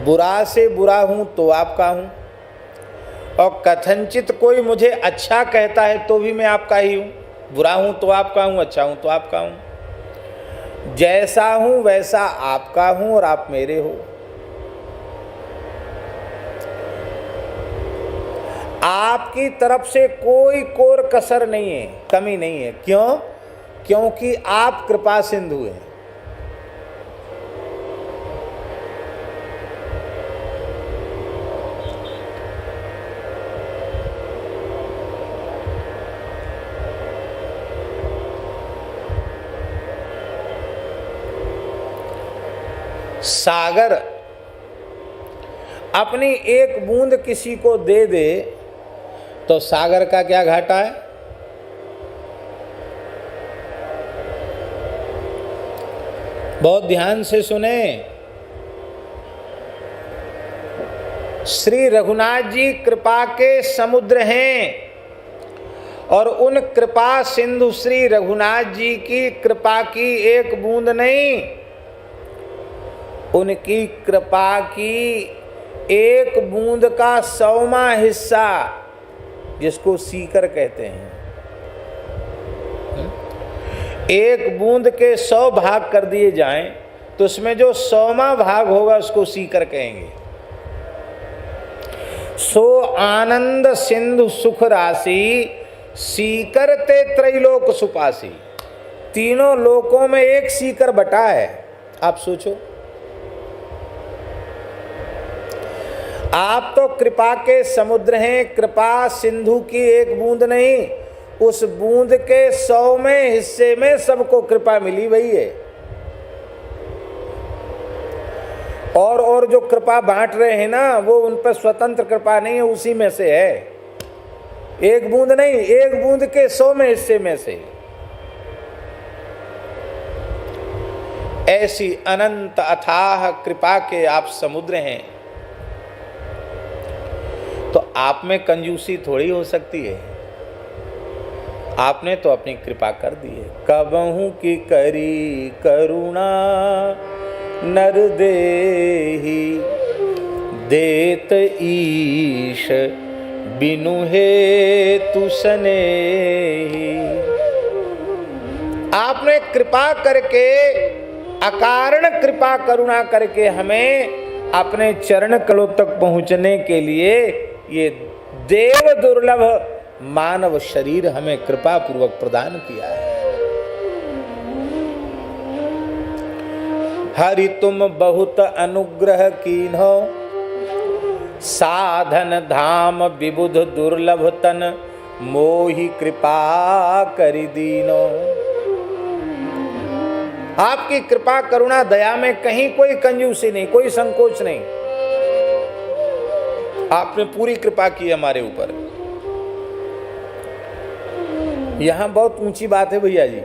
बुरा से बुरा हूं तो आपका हूं, और कथनचित कोई मुझे अच्छा कहता है तो भी मैं आपका ही हूं। बुरा हूं तो आपका हूं, अच्छा हूं तो आपका हूं। जैसा हूं वैसा आपका हूं और आप मेरे हो। आपकी तरफ से कोई कोर कसर नहीं है, कमी नहीं है। क्यों? क्योंकि आप कृपा सिंधु हैं। सागर अपनी एक बूंद किसी को दे दे तो सागर का क्या घाटा है? बहुत ध्यान से सुने। श्री रघुनाथ जी कृपा के समुद्र हैं, और उन कृपा सिंधु श्री रघुनाथ जी की कृपा की एक बूंद नहीं, उनकी कृपा की एक बूंद का 100वां हिस्सा, जिसको सीकर कहते हैं, एक बूंद के 100 भाग कर दिए जाएं तो उसमें जो 100वां भाग होगा उसको सीकर कहेंगे। सो आनंद सिंधु सुख राशि सीकर ते त्रैलोक सुपासी। तीनों लोकों में एक सीकर बटा है। आप सोचो, आप तो कृपा के समुद्र हैं, कृपा सिंधु की एक बूंद नहीं, उस बूंद के 100वें हिस्से में सबको कृपा मिली हुई है। और जो कृपा बांट रहे हैं ना, वो उन पर स्वतंत्र कृपा नहीं है, उसी में से है। एक बूंद नहीं, एक बूंद के 100वें हिस्से में से। ऐसी अनंत अथाह कृपा के आप समुद्र हैं, तो आप में कंजूसी थोड़ी हो सकती है। आपने तो अपनी कृपा कर दी है। कबहू की करी करुणा नर देहि, देत ईश बिनु हेतु सनेहि। आपने कृपा करके अकारण कृपा करुणा करके हमें अपने चरण कलों तक पहुंचने के लिए ये देव दुर्लभ मानव शरीर हमें कृपा पूर्वक प्रदान किया है। हरि तुम बहुत अनुग्रह कीन्हो, साधन धाम विबुध दुर्लभ तन, मोहि कृपा करि दीनो। आपकी कृपा करुणा दया में कहीं कोई कंजूसी नहीं, कोई संकोच नहीं। आपने पूरी कृपा की हमारे ऊपर। यहां बहुत ऊंची बात है भैया जी।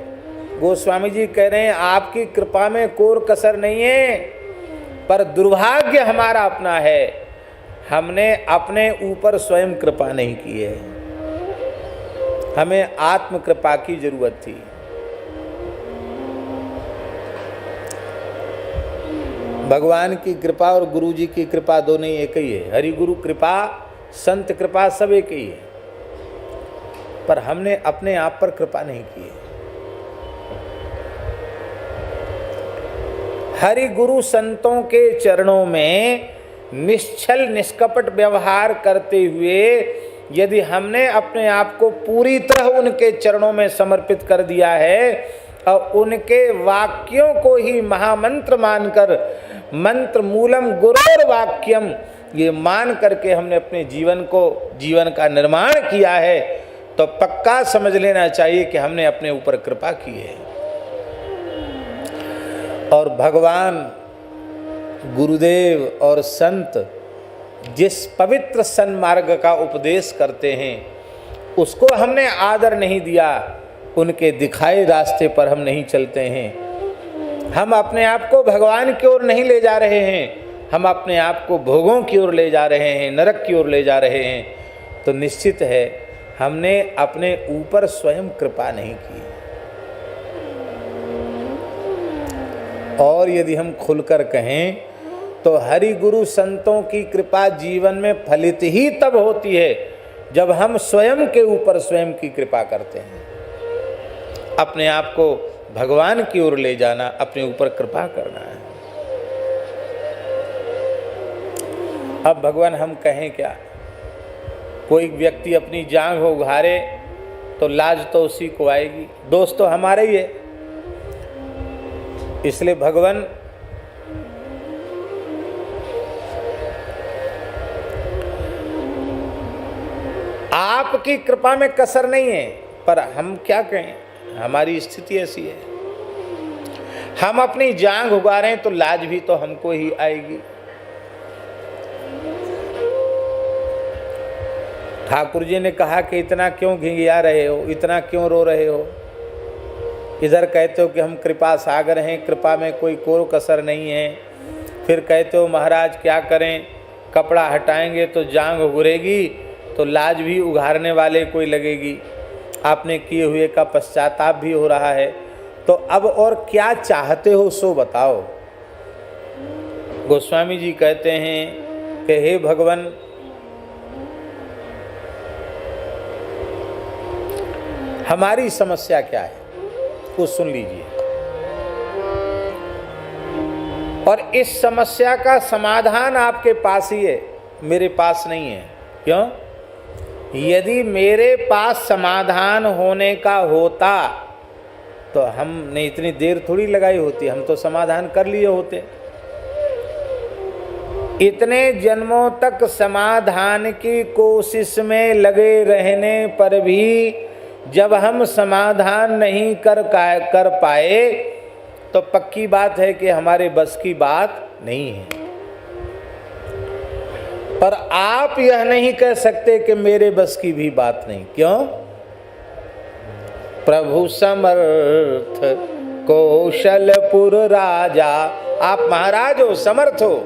गोस्वामी जी कह रहे हैं आपकी कृपा में कोर कसर नहीं है, पर दुर्भाग्य हमारा अपना है, हमने अपने ऊपर स्वयं कृपा नहीं की है। हमें आत्म कृपा की जरूरत थी। भगवान की कृपा और गुरु जी की कृपा दोनों ही एक ही है। हरि गुरु कृपा, संत कृपा सब एक ही है, पर हमने अपने आप पर कृपा नहीं की है। हरि गुरु संतों के चरणों में निश्चल निष्कपट व्यवहार करते हुए यदि हमने अपने आप को पूरी तरह उनके चरणों में समर्पित कर दिया है और उनके वाक्यों को ही महामंत्र मानकर, मंत्र मूलम गुरोर वाक्यम, ये मान करके हमने अपने जीवन का निर्माण किया है, तो पक्का समझ लेना चाहिए कि हमने अपने ऊपर कृपा की है। और भगवान, गुरुदेव और संत जिस पवित्र सन्मार्ग का उपदेश करते हैं उसको हमने आदर नहीं दिया, उनके दिखाए रास्ते पर हम नहीं चलते हैं, हम अपने आप को भगवान की ओर नहीं ले जा रहे हैं, हम अपने आप को भोगों की ओर ले जा रहे हैं, नरक की ओर ले जा रहे हैं, तो निश्चित है हमने अपने ऊपर स्वयं कृपा नहीं की। और यदि हम खुलकर कहें तो हरि गुरु संतों की कृपा जीवन में फलित ही तब होती है जब हम स्वयं के ऊपर स्वयं की कृपा करते हैं। अपने आप को भगवान की ओर ले जाना, अपने ऊपर कृपा करना है। अब भगवान हम कहें क्या? कोई व्यक्ति अपनी जांघ उघारे तो लाज तो उसी को आएगी, दोस्त तो हमारे ही है। इसलिए भगवान आपकी कृपा में कसर नहीं है, पर हम क्या कहें, हमारी स्थिति ऐसी है। हम अपनी जांघ उगा रहे हैं तो लाज भी तो हमको ही आएगी। ठाकुर जी ने कहा कि इतना क्यों घिंघिया रहे हो, इतना क्यों रो रहे हो? इधर कहते हो कि हम कृपा सागर हैं, कृपा में कोई कोर कसर नहीं है, फिर कहते हो महाराज क्या करें, कपड़ा हटाएंगे तो जांघ उगरेगी, तो लाज भी उघारने वाले कोई लगेगी। आपने किए हुए का पश्चाताप भी हो रहा है, तो अब और क्या चाहते हो सो बताओ। गोस्वामी जी कहते हैं कि हे भगवान, हमारी समस्या क्या है वो सुन लीजिए, और इस समस्या का समाधान आपके पास ही है, मेरे पास नहीं है। क्यों? यदि मेरे पास समाधान होने का होता तो हमने इतनी देर थोड़ी लगाई होती, हम तो समाधान कर लिए होते। इतने जन्मों तक समाधान की कोशिश में लगे रहने पर भी जब हम समाधान नहीं कर पाए तो पक्की बात है कि हमारे बस की बात नहीं है। पर आप यह नहीं कह सकते कि मेरे बस की भी बात नहीं। क्यों? प्रभु समर्थ कौशलपुर राजा, आप महाराज हो, समर्थ हो।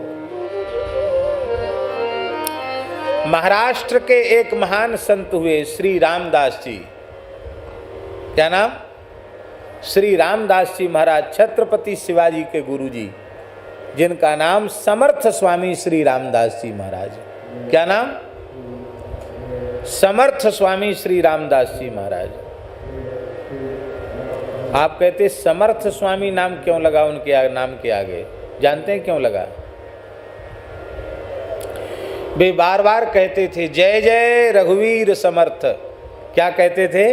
महाराष्ट्र के एक महान संत हुए श्री रामदास जी। क्या नाम? श्री रामदास जी महाराज, छत्रपति शिवाजी के गुरुजी, जिनका नाम समर्थ स्वामी श्री रामदास जी महाराज। क्या नाम? समर्थ स्वामी श्री रामदास जी महाराज। आप कहते समर्थ स्वामी नाम क्यों लगा उनके नाम के आगे? जानते हैं क्यों लगा? वे बार बार कहते थे जय जय रघुवीर समर्थ। क्या कहते थे?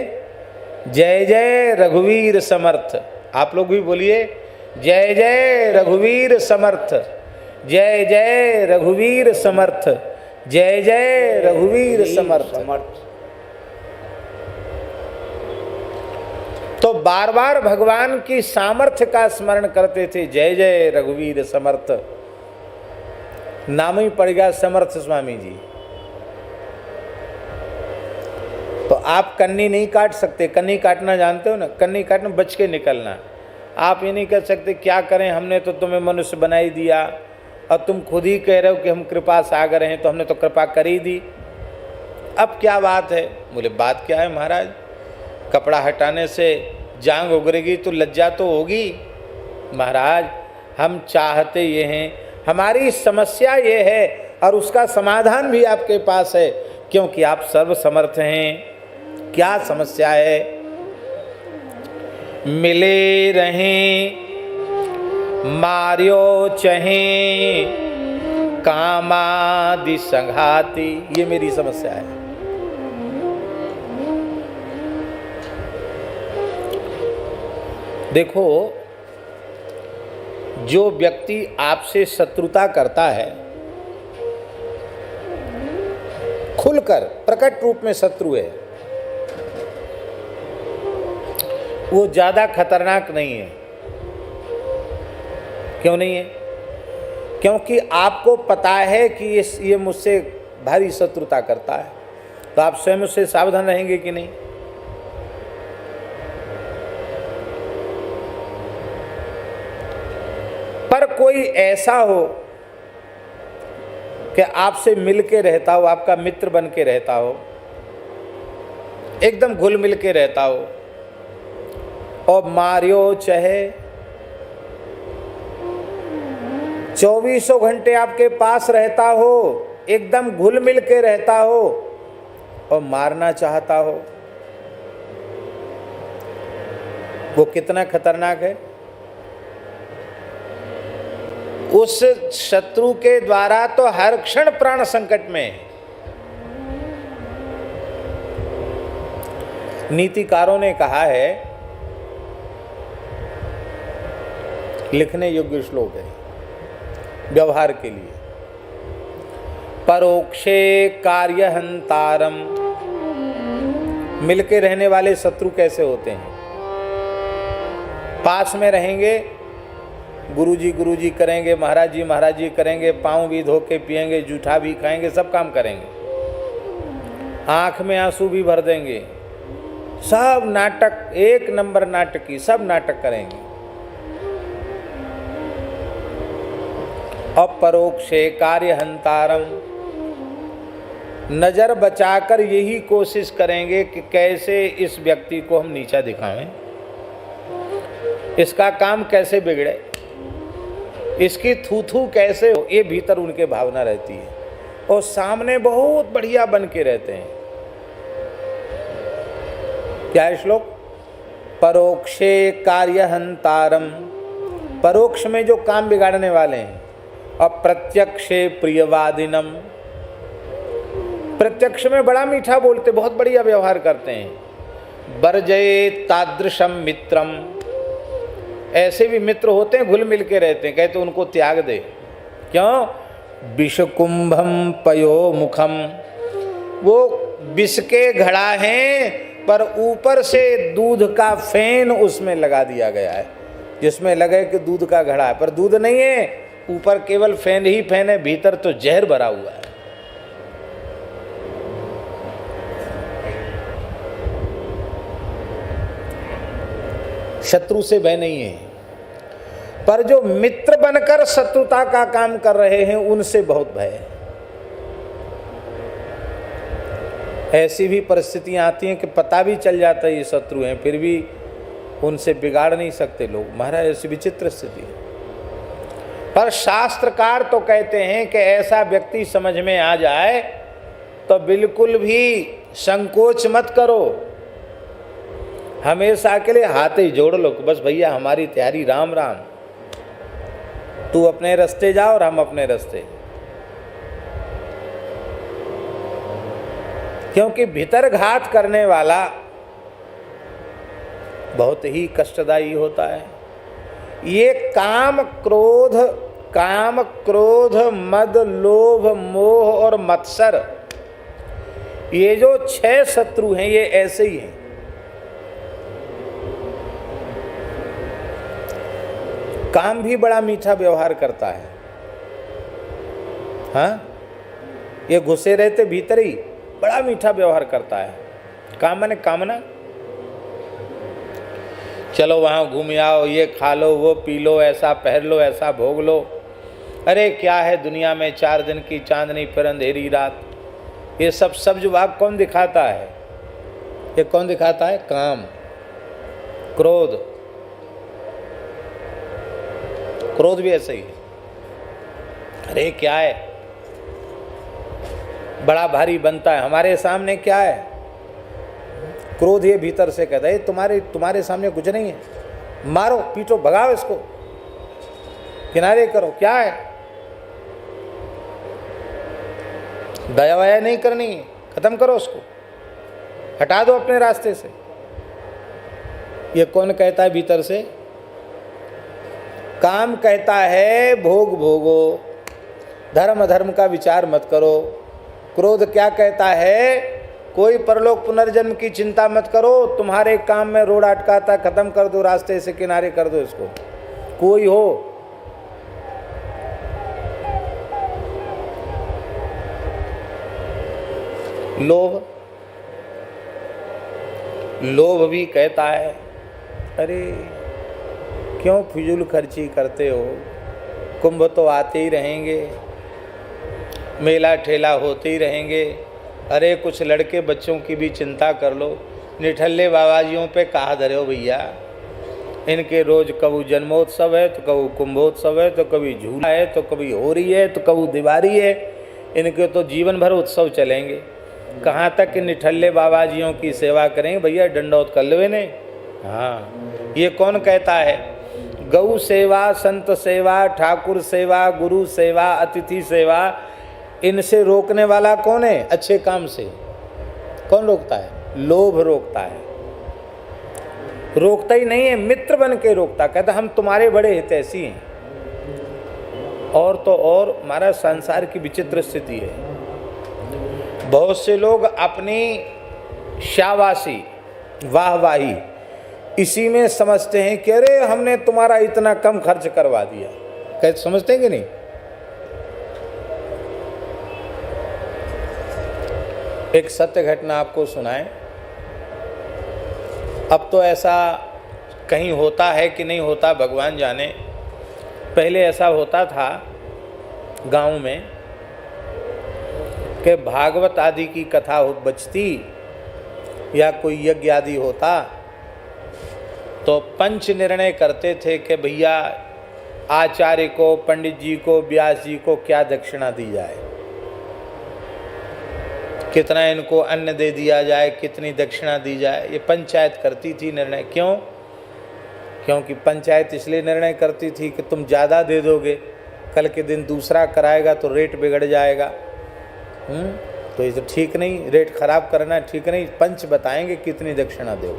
जय जय रघुवीर समर्थ। आप लोग भी बोलिए जय जय रघुवीर समर्थ, जय जय रघुवीर समर्थ, जय जय रघुवीर समर्थ। तो बार बार भगवान की सामर्थ्य का स्मरण करते थे, जय जय रघुवीर समर्थ। नाम ही पड़ गया समर्थ स्वामी जी। तो आप कन्नी नहीं काट सकते। कन्नी काटना जानते हो ना? कन्नी काटना बच के निकलना। आप ये नहीं कह सकते क्या करें, हमने तो तुम्हें मनुष्य बना ही दिया और तुम खुद ही कह रहे हो कि हम कृपा सागर हैं, तो हमने तो कृपा कर ही दी, अब क्या बात है? बोले बात क्या है महाराज, कपड़ा हटाने से जांग उगरेगी तो लज्जा तो होगी। महाराज हम चाहते ये हैं, हमारी समस्या ये है और उसका समाधान भी आपके पास है, क्योंकि आप सर्वसमर्थ हैं। क्या समस्या है? मिले रहें मार्यो चहें कामादि संघाती, ये मेरी समस्या है। देखो, जो व्यक्ति आपसे शत्रुता करता है, खुलकर प्रकट रूप में शत्रु है, वो ज्यादा खतरनाक नहीं है। क्यों नहीं है? क्योंकि आपको पता है कि ये मुझसे भारी शत्रुता करता है, तो आप स्वयं उससे सावधान रहेंगे कि नहीं? पर कोई ऐसा हो कि आपसे मिल के रहता हो, आपका मित्र बन के रहता हो, एकदम घुल मिल के रहता हो, और मारियो चाहे 24 घंटे आपके पास रहता हो, एकदम घुल मिल के रहता हो और मारना चाहता हो, वो कितना खतरनाक है? उस शत्रु के द्वारा तो हर क्षण प्राण संकट में है। नीतिकारों ने कहा है, लिखने योग्य श्लोक है व्यवहार के लिए, परोक्षे कार्यहंतारम। मिलके रहने वाले शत्रु कैसे होते हैं? पास में रहेंगे, गुरुजी करेंगे, महाराज जी करेंगे, पाँव भी धो के पिएंगे, जूठा भी खाएंगे, सब काम करेंगे, आंख में आंसू भी भर देंगे, सब नाटक, एक नंबर नाटकी, सब नाटक करेंगे। अपरोक्षे कार्यहंतारम, नजर बचाकर यही कोशिश करेंगे कि कैसे इस व्यक्ति को हम नीचा दिखाएं, इसका काम कैसे बिगड़े, इसकी थू कैसे हो, ये भीतर उनके भावना रहती है, और सामने बहुत बढ़िया बन के रहते हैं। क्या है श्लोक? परोक्षे कार्यहंतारम, परोक्ष में जो काम बिगाड़ने वाले हैं, और प्रत्यक्षे प्रियवादिनम, प्रत्यक्ष में बड़ा मीठा बोलते, बहुत बढ़िया व्यवहार करते हैं। वर्जये तादृशम मित्रम, ऐसे भी मित्र होते हैं, घुल मिल के रहते हैं, कहते उनको त्याग दे। क्यों? विषकुंभम पयो मुखम, वो विष के घड़ा हैं, पर ऊपर से दूध का फेन उसमें लगा दिया गया है, जिसमें लगे कि दूध का घड़ा है, पर दूध नहीं है, ऊपर केवल फैन ही फैन है, भीतर तो जहर भरा हुआ है। शत्रु से भय नहीं है, पर जो मित्र बनकर शत्रुता का काम कर रहे हैं उनसे बहुत भय है। ऐसी भी परिस्थितियां आती हैं कि पता भी चल जाता है ये शत्रु हैं, फिर भी उनसे बिगाड़ नहीं सकते लोग। महाराज ऐसी विचित्र स्थिति है। पर शास्त्रकार तो कहते हैं कि ऐसा व्यक्ति समझ में आ जाए तो बिल्कुल भी संकोच मत करो, हमेशा के लिए हाथ ही जोड़ लो कि बस भैया हमारी तैयारी, राम राम, तू अपने रास्ते जा और हम अपने रास्ते। क्योंकि भीतर घात करने वाला बहुत ही कष्टदायी होता है। ये काम क्रोध मद लोभ मोह और मत्सर, ये जो 6 शत्रु हैं ये ऐसे ही हैं। काम भी बड़ा मीठा व्यवहार करता है, हाँ, ये घुसे रहते भीतर ही बड़ा मीठा व्यवहार करता है। काम माने कामना, चलो वहाँ घूम आओ, ये खा लो, वो पी लो, ऐसा पहन लो, ऐसा भोग लो। अरे क्या है दुनिया में 4 दिन की चांदनी फिर अंधेरी रात। ये सब भाग कौन दिखाता है? ये कौन दिखाता है? काम, क्रोध। क्रोध भी ऐसे ही है। अरे क्या है, बड़ा भारी बनता है हमारे सामने, क्या है? क्रोध ये भीतर से कहता है तुम्हारे सामने कुछ नहीं है, मारो पीटो भगाओ इसको, किनारे करो, क्या है? दया वया नहीं करनी है, खत्म करो उसको, हटा दो अपने रास्ते से। ये कौन कहता है भीतर से? काम कहता है भोग भोगो, धर्म अधर्म का विचार मत करो। क्रोध क्या कहता है? कोई परलोक पुनर्जन्म की चिंता मत करो, तुम्हारे काम में रोड अटकाता, खत्म कर दो, रास्ते से किनारे कर दो इसको, कोई हो। लोभ भी कहता है अरे क्यों फिजूल खर्ची करते हो, कुंभ तो आते ही रहेंगे, मेला ठेला होते ही रहेंगे, अरे कुछ लड़के बच्चों की भी चिंता कर लो, निठल्ले बाबाजियों पे कहा धरे हो भैया, इनके रोज कभी जन्मोत्सव है तो कभी कुंभोत्सव है तो कभी झूला है तो कभी होरी है तो कभी दिवाली है, इनके तो जीवन भर उत्सव चलेंगे। कहाँ तक कि निठल्ले बाबाजियों की सेवा करेंगे भैया, डंडौत कर लो ने। हाँ, ये कौन कहता है? गौ सेवा, संत सेवा, ठाकुर सेवा, गुरु सेवा, अतिथि सेवा, इनसे रोकने वाला कौन है? अच्छे काम से कौन रोकता है? लोभ रोकता है। रोकता ही नहीं है, मित्र बन के रोकता, कहता हम तुम्हारे बड़े हितैषी हैं। और तो और हमारा संसार की विचित्र स्थिति है, बहुत से लोग अपनी शाबाशी, वाहवाही इसी में समझते हैं कि अरे हमने तुम्हारा इतना कम खर्च करवा दिया। कैसे समझते हैं कि नहीं? एक सत्य घटना आपको सुनाएं। अब तो ऐसा कहीं होता है कि नहीं होता भगवान जाने। पहले ऐसा होता था गांव में कि भागवत आदि की कथा बचती या कोई यज्ञ आदि होता तो पंच निर्णय करते थे कि भैया आचार्य को, पंडित जी को, व्यास जी को क्या दक्षिणा दी जाए, कितना इनको अन्न दे दिया जाए, कितनी दक्षिणा दी जाए। ये पंचायत करती थी निर्णय। क्यों? क्योंकि पंचायत इसलिए निर्णय करती थी कि तुम ज़्यादा दे दोगे, कल के दिन दूसरा कराएगा तो रेट बिगड़ जाएगा। तो ये तो ठीक नहीं, रेट खराब करना ठीक नहीं, पंच बताएंगे कितनी दक्षिणा दो।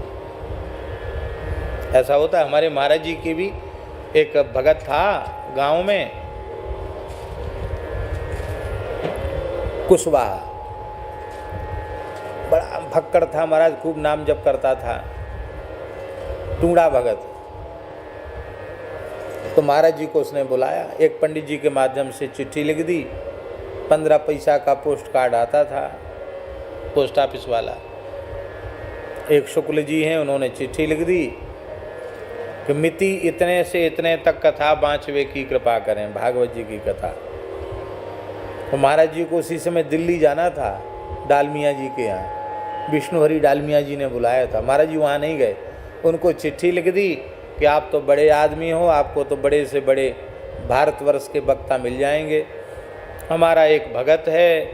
ऐसा होता है। हमारे महाराज जी की भी एक भगत था गांव में, कुशवाहा, बड़ा भक्कड़ था महाराज, खूब नाम जप करता था, टूंडा भगत। तो महाराज जी को उसने बुलाया, एक पंडित जी के माध्यम से चिट्ठी लिख दी, 15 पैसा का पोस्ट कार्ड आता था, पोस्ट ऑफिस वाला। एक शुक्ल जी हैं, उन्होंने चिट्ठी लिख दी कि मिति इतने से इतने तक कथा 5वें की कृपा करें, भागवत जी की कथा। तो महाराज जी को उसी समय दिल्ली जाना था, डालमिया जी के यहाँ, विष्णुहरि डालमिया जी ने बुलाया था। महाराज जी वहाँ नहीं गए, उनको चिट्ठी लिख दी कि आप तो बड़े आदमी हो, आपको तो बड़े से बड़े भारतवर्ष के वक्ता मिल जाएंगे, हमारा एक भगत है,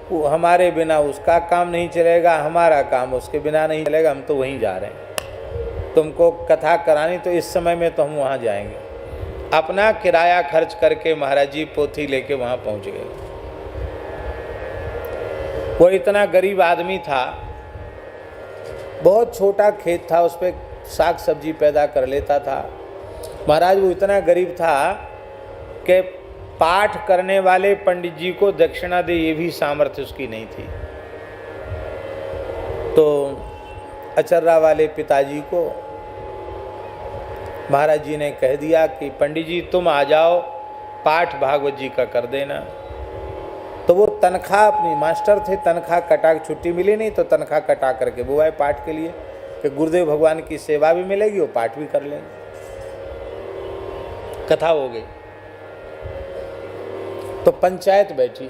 वो हमारे बिना उसका काम नहीं चलेगा, हमारा काम उसके बिना नहीं चलेगा, हम तो वहीं जा रहे हैं। तुमको कथा करानी तो इस समय में तो हम वहाँ जाएंगे। अपना किराया खर्च करके महाराज जी पोथी लेके वहाँ पहुँच गए। वो इतना गरीब आदमी था, बहुत छोटा खेत था, उस पर साग सब्जी पैदा कर लेता था। महाराज वो इतना गरीब था कि पाठ करने वाले पंडित जी को दक्षिणा दे ये भी सामर्थ्य उसकी नहीं थी। तो अचर्रा वाले पिताजी को महाराज जी ने कह दिया कि पंडित जी तुम आ जाओ, पाठ भागवत जी का कर देना। तो वो तनख्वाह, अपनी मास्टर थे, तनख्वाह कटा, छुट्टी मिली नहीं तो तनख्वाह कटा करके वो आए पाठ के लिए कि गुरुदेव भगवान की सेवा भी मिलेगी और पाठ भी कर लेंगे। कथा हो गई तो पंचायत बैठी,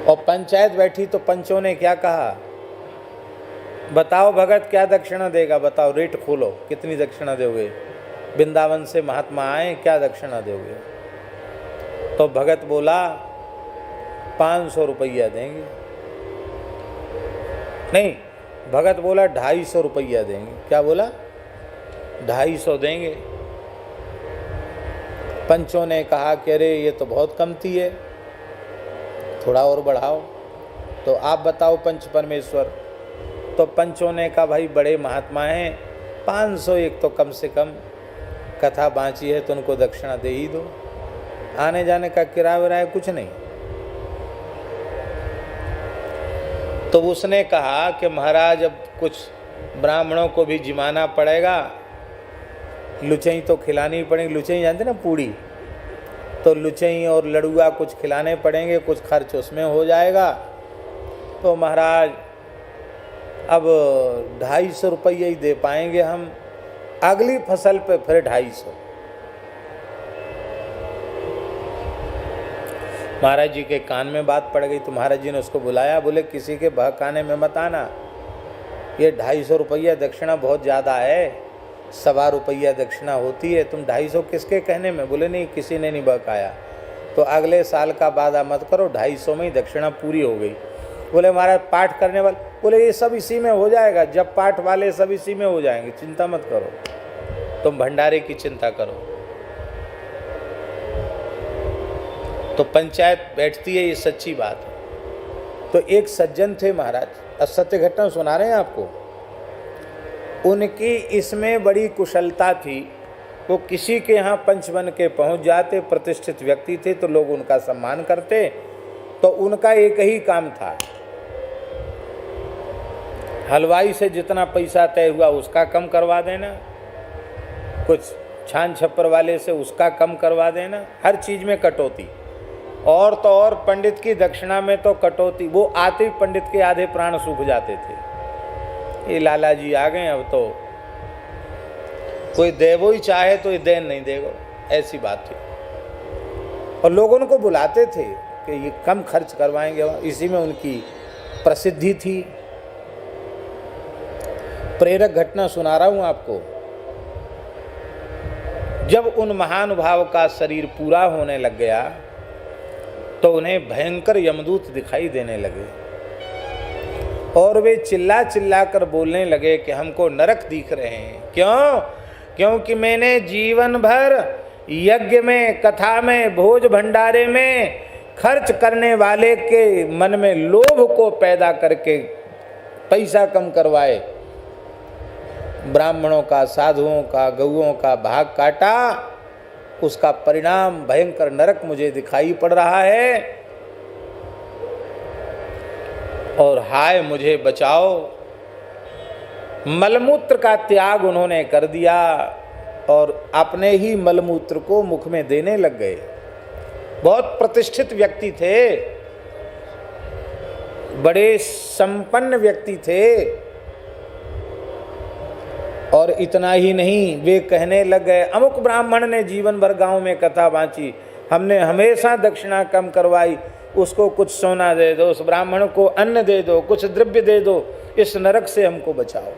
और पंचायत बैठी तो पंचों ने क्या कहा, बताओ भगत क्या दक्षिणा देगा, बताओ रेट खोलो, कितनी दक्षिणा दोगे, वृंदावन से महात्मा आए, क्या दक्षिणा दोगे। तो भगत बोला 500 रुपया देंगे। नहीं, भगत बोला 250 रुपया देंगे। क्या बोला? 250 देंगे। पंचों ने कहा कि अरे ये तो बहुत कमती है, थोड़ा और बढ़ाओ। तो आप बताओ पंच परमेश्वर। तो पंचों ने कहा भाई बड़े महात्मा हैं, 500 एक तो कम से कम, कथा बाँची है तो उनको दक्षिणा दे ही दो, आने जाने का किराया विराया कुछ नहीं। तो उसने कहा कि महाराज अब कुछ ब्राह्मणों को भी जिमाना पड़ेगा, लुचई तो खिलानी पड़ेगी, लुचई जानते ना पूड़ी, तो लुचई और लड़ुआ कुछ खिलाने पड़ेंगे, कुछ खर्च उसमें हो जाएगा। तो महाराज अब 250 रुपये ही दे पाएंगे हम, अगली फसल पे फिर 250। महाराज जी के कान में बात पड़ गई तो महाराज जी ने उसको बुलाया, बोले किसी के बहकाने में मत आना, ये 250 रुपया दक्षिणा बहुत ज़्यादा है, 1.25 रुपया दक्षिणा होती है, तुम 250 किसके कहने में। बोले नहीं, किसी ने नहीं बहकाया। तो अगले साल का वादा मत करो, 250 में ही दक्षिणा पूरी हो गई। बोले महाराज पाठ करने वाले, बोले ये सब इसी में हो जाएगा, जब पाठ वाले सब इसी में हो जाएंगे, चिंता मत करो, तुम भंडारे की चिंता करो। तो पंचायत बैठती है, ये सच्ची बात है। तो एक सज्जन थे महाराज, सत्य घटना सुना रहे हैं आपको, उनकी इसमें बड़ी कुशलता थी। वो किसी के यहाँ पंच बन के पहुँच जाते, प्रतिष्ठित व्यक्ति थे तो लोग उनका सम्मान करते। तो उनका एक ही काम था, हलवाई से जितना पैसा तय हुआ उसका कम करवा देना, कुछ छान छप्पर वाले से उसका कम करवा देना, हर चीज़ में कटौती। और तो और पंडित की दक्षिणा में तो कटौती, वो आते ही पंडित के आधे प्राण सूख जाते थे। ये लाला जी आ गए, अब तो कोई देवो ही चाहे तो ये देन नहीं देगा, ऐसी बात थी। और लोग उनको बुलाते थे कि ये कम खर्च करवाएंगे, इसी में उनकी प्रसिद्धि थी। प्रेरक घटना सुना रहा हूं आपको। जब उन महानुभाव का शरीर पूरा होने लग गया तो उन्हें भयंकर यमदूत दिखाई देने लगे और वे चिल्ला चिल्ला कर बोलने लगे कि हमको नरक दिख रहे हैं। क्यों? क्योंकि मैंने जीवन भर यज्ञ में, कथा में, भोज भंडारे में खर्च करने वाले के मन में लोभ को पैदा करके पैसा कम करवाए, ब्राह्मणों का, साधुओं का, गौओं का भाग काटा, उसका परिणाम भयंकर नरक मुझे दिखाई पड़ रहा है। और हाय मुझे बचाओ। मलमूत्र का त्याग उन्होंने कर दिया और अपने ही मलमूत्र को मुख में देने लग गए। बहुत प्रतिष्ठित व्यक्ति थे, बड़े संपन्न व्यक्ति थे। और इतना ही नहीं, वे कहने लग गए, अमुक ब्राह्मण ने जीवन भर गांव में कथा बाँची, हमने हमेशा दक्षिणा कम करवाई, उसको कुछ सोना दे दो, उस ब्राह्मण को अन्न दे दो, कुछ द्रव्य दे दो, इस नरक से हमको बचाओ।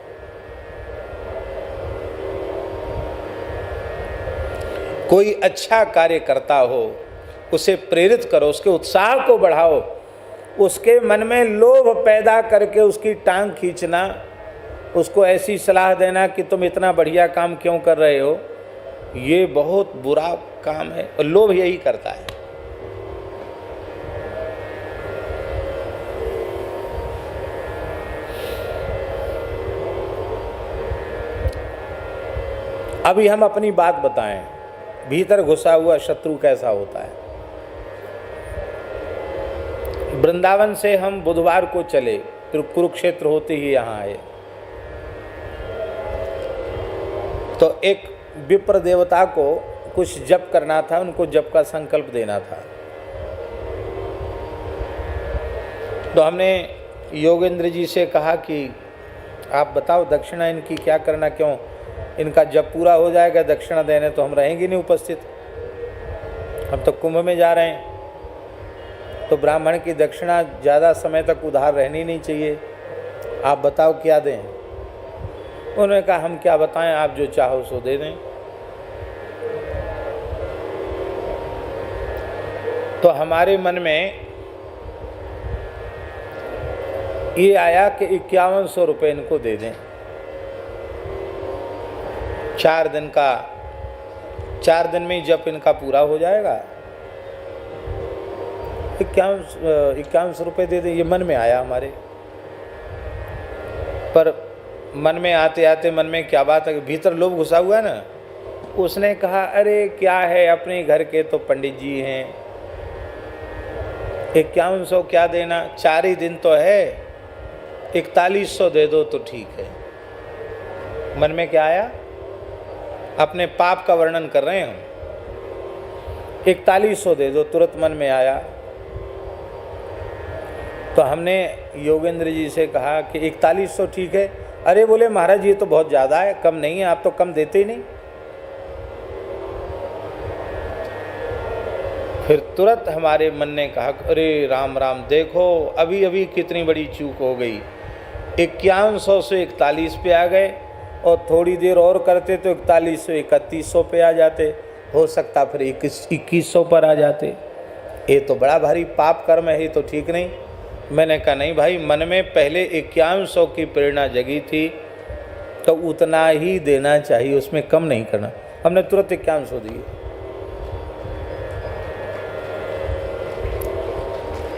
कोई अच्छा कार्य करता हो उसे प्रेरित करो, उसके उत्साह को बढ़ाओ, उसके मन में लोभ पैदा करके उसकी टांग खींचना उसको ऐसी सलाह देना कि तुम इतना बढ़िया काम क्यों कर रहे हो, ये बहुत बुरा काम है। और लोभ यही करता है। अभी हम अपनी बात बताएं, भीतर घुसा हुआ शत्रु कैसा होता है। वृंदावन से हम बुधवार को चले, फिर कुरुक्षेत्र होते ही यहाँ आए। तो एक विप्र देवता को कुछ जप करना था, उनको जप का संकल्प देना था। तो हमने योगेंद्र जी से कहा कि आप बताओ दक्षिणा इनकी क्या करना, क्यों इनका जब पूरा हो जाएगा दक्षिणा देने तो हम रहेंगे नहीं उपस्थित, हम तो कुंभ में जा रहे हैं। तो ब्राह्मण की दक्षिणा ज़्यादा समय तक उधार रहनी नहीं चाहिए, आप बताओ क्या दें। उन्होंने कहा हम क्या बताएं, आप जो चाहो सो दे दें। तो हमारे मन में ये आया कि 5100 रुपये इनको दे दें। 4 दिन में जब इनका पूरा हो जाएगा, 5100 रुपये दे दें, ये मन में आया हमारे। पर मन में आते आते मन में क्या बात है, भीतर लोभ घुसा हुआ है ना। उसने कहा अरे क्या है, अपने घर के तो पंडित जी हैं, 5100 क्या देना, 4 ही दिन तो है, 4100 दे दो तो ठीक है। मन में क्या आया, अपने पाप का वर्णन कर रहे हैं हम, 4100 दे दो, तुरंत मन में आया। तो हमने योगेंद्र जी से कहा कि 4100 ठीक है। अरे बोले महाराज ये तो बहुत ज़्यादा है, कम नहीं है, आप तो कम देते ही नहीं। फिर तुरंत हमारे मन ने कहा अरे राम राम, देखो अभी अभी कितनी बड़ी चूक हो गई, 5100 से 41 पे आ गए, और थोड़ी देर और करते तो 41 से 3100 पे आ जाते, हो सकता फिर 2100 पर आ जाते। ये तो बड़ा भारी पाप कर्म है, ये तो ठीक नहीं। मैंने कहा नहीं भाई, मन में पहले 5100 की प्रेरणा जगी थी तो उतना ही देना चाहिए, उसमें कम नहीं करना। हमने तुरंत 5100 दिए।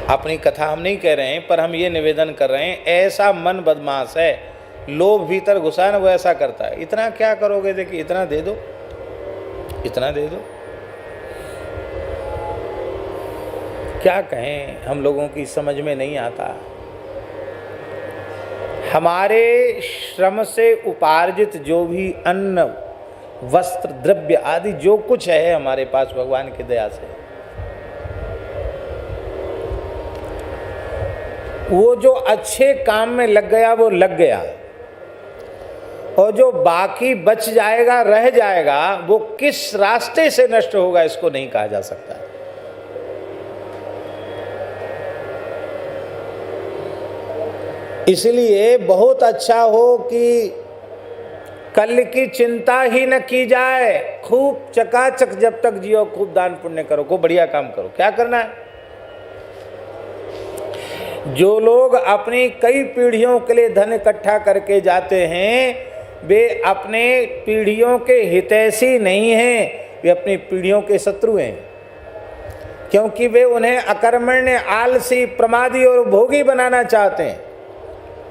अपनी कथा हम नहीं कह रहे हैं, पर हम ये निवेदन कर रहे हैं, ऐसा मन बदमाश है, लोभ भीतर घुसा ना, वो ऐसा करता है। इतना क्या करोगे, देखिए इतना दे दो, इतना दे दो। क्या कहें, हम लोगों की समझ में नहीं आता। हमारे श्रम से उपार्जित जो भी अन्न वस्त्र द्रव्य आदि जो कुछ है हमारे पास भगवान की दया से, वो जो अच्छे काम में लग गया वो लग गया, और जो बाकी बच जाएगा रह जाएगा वो किस रास्ते से नष्ट होगा इसको नहीं कहा जा सकता। इसलिए बहुत अच्छा हो कि कल की चिंता ही न की जाए, खूब चकाचक जब तक जियो, खूब दान पुण्य करो, खूब बढ़िया काम करो। क्या करना है, जो लोग अपनी कई पीढ़ियों के लिए धन इकट्ठा करके जाते हैं वे अपने पीढ़ियों के हितैषी नहीं हैं, वे अपनी पीढ़ियों के शत्रु हैं, क्योंकि वे उन्हें अकर्मण्य, आलसी, प्रमादी और भोगी बनाना चाहते हैं।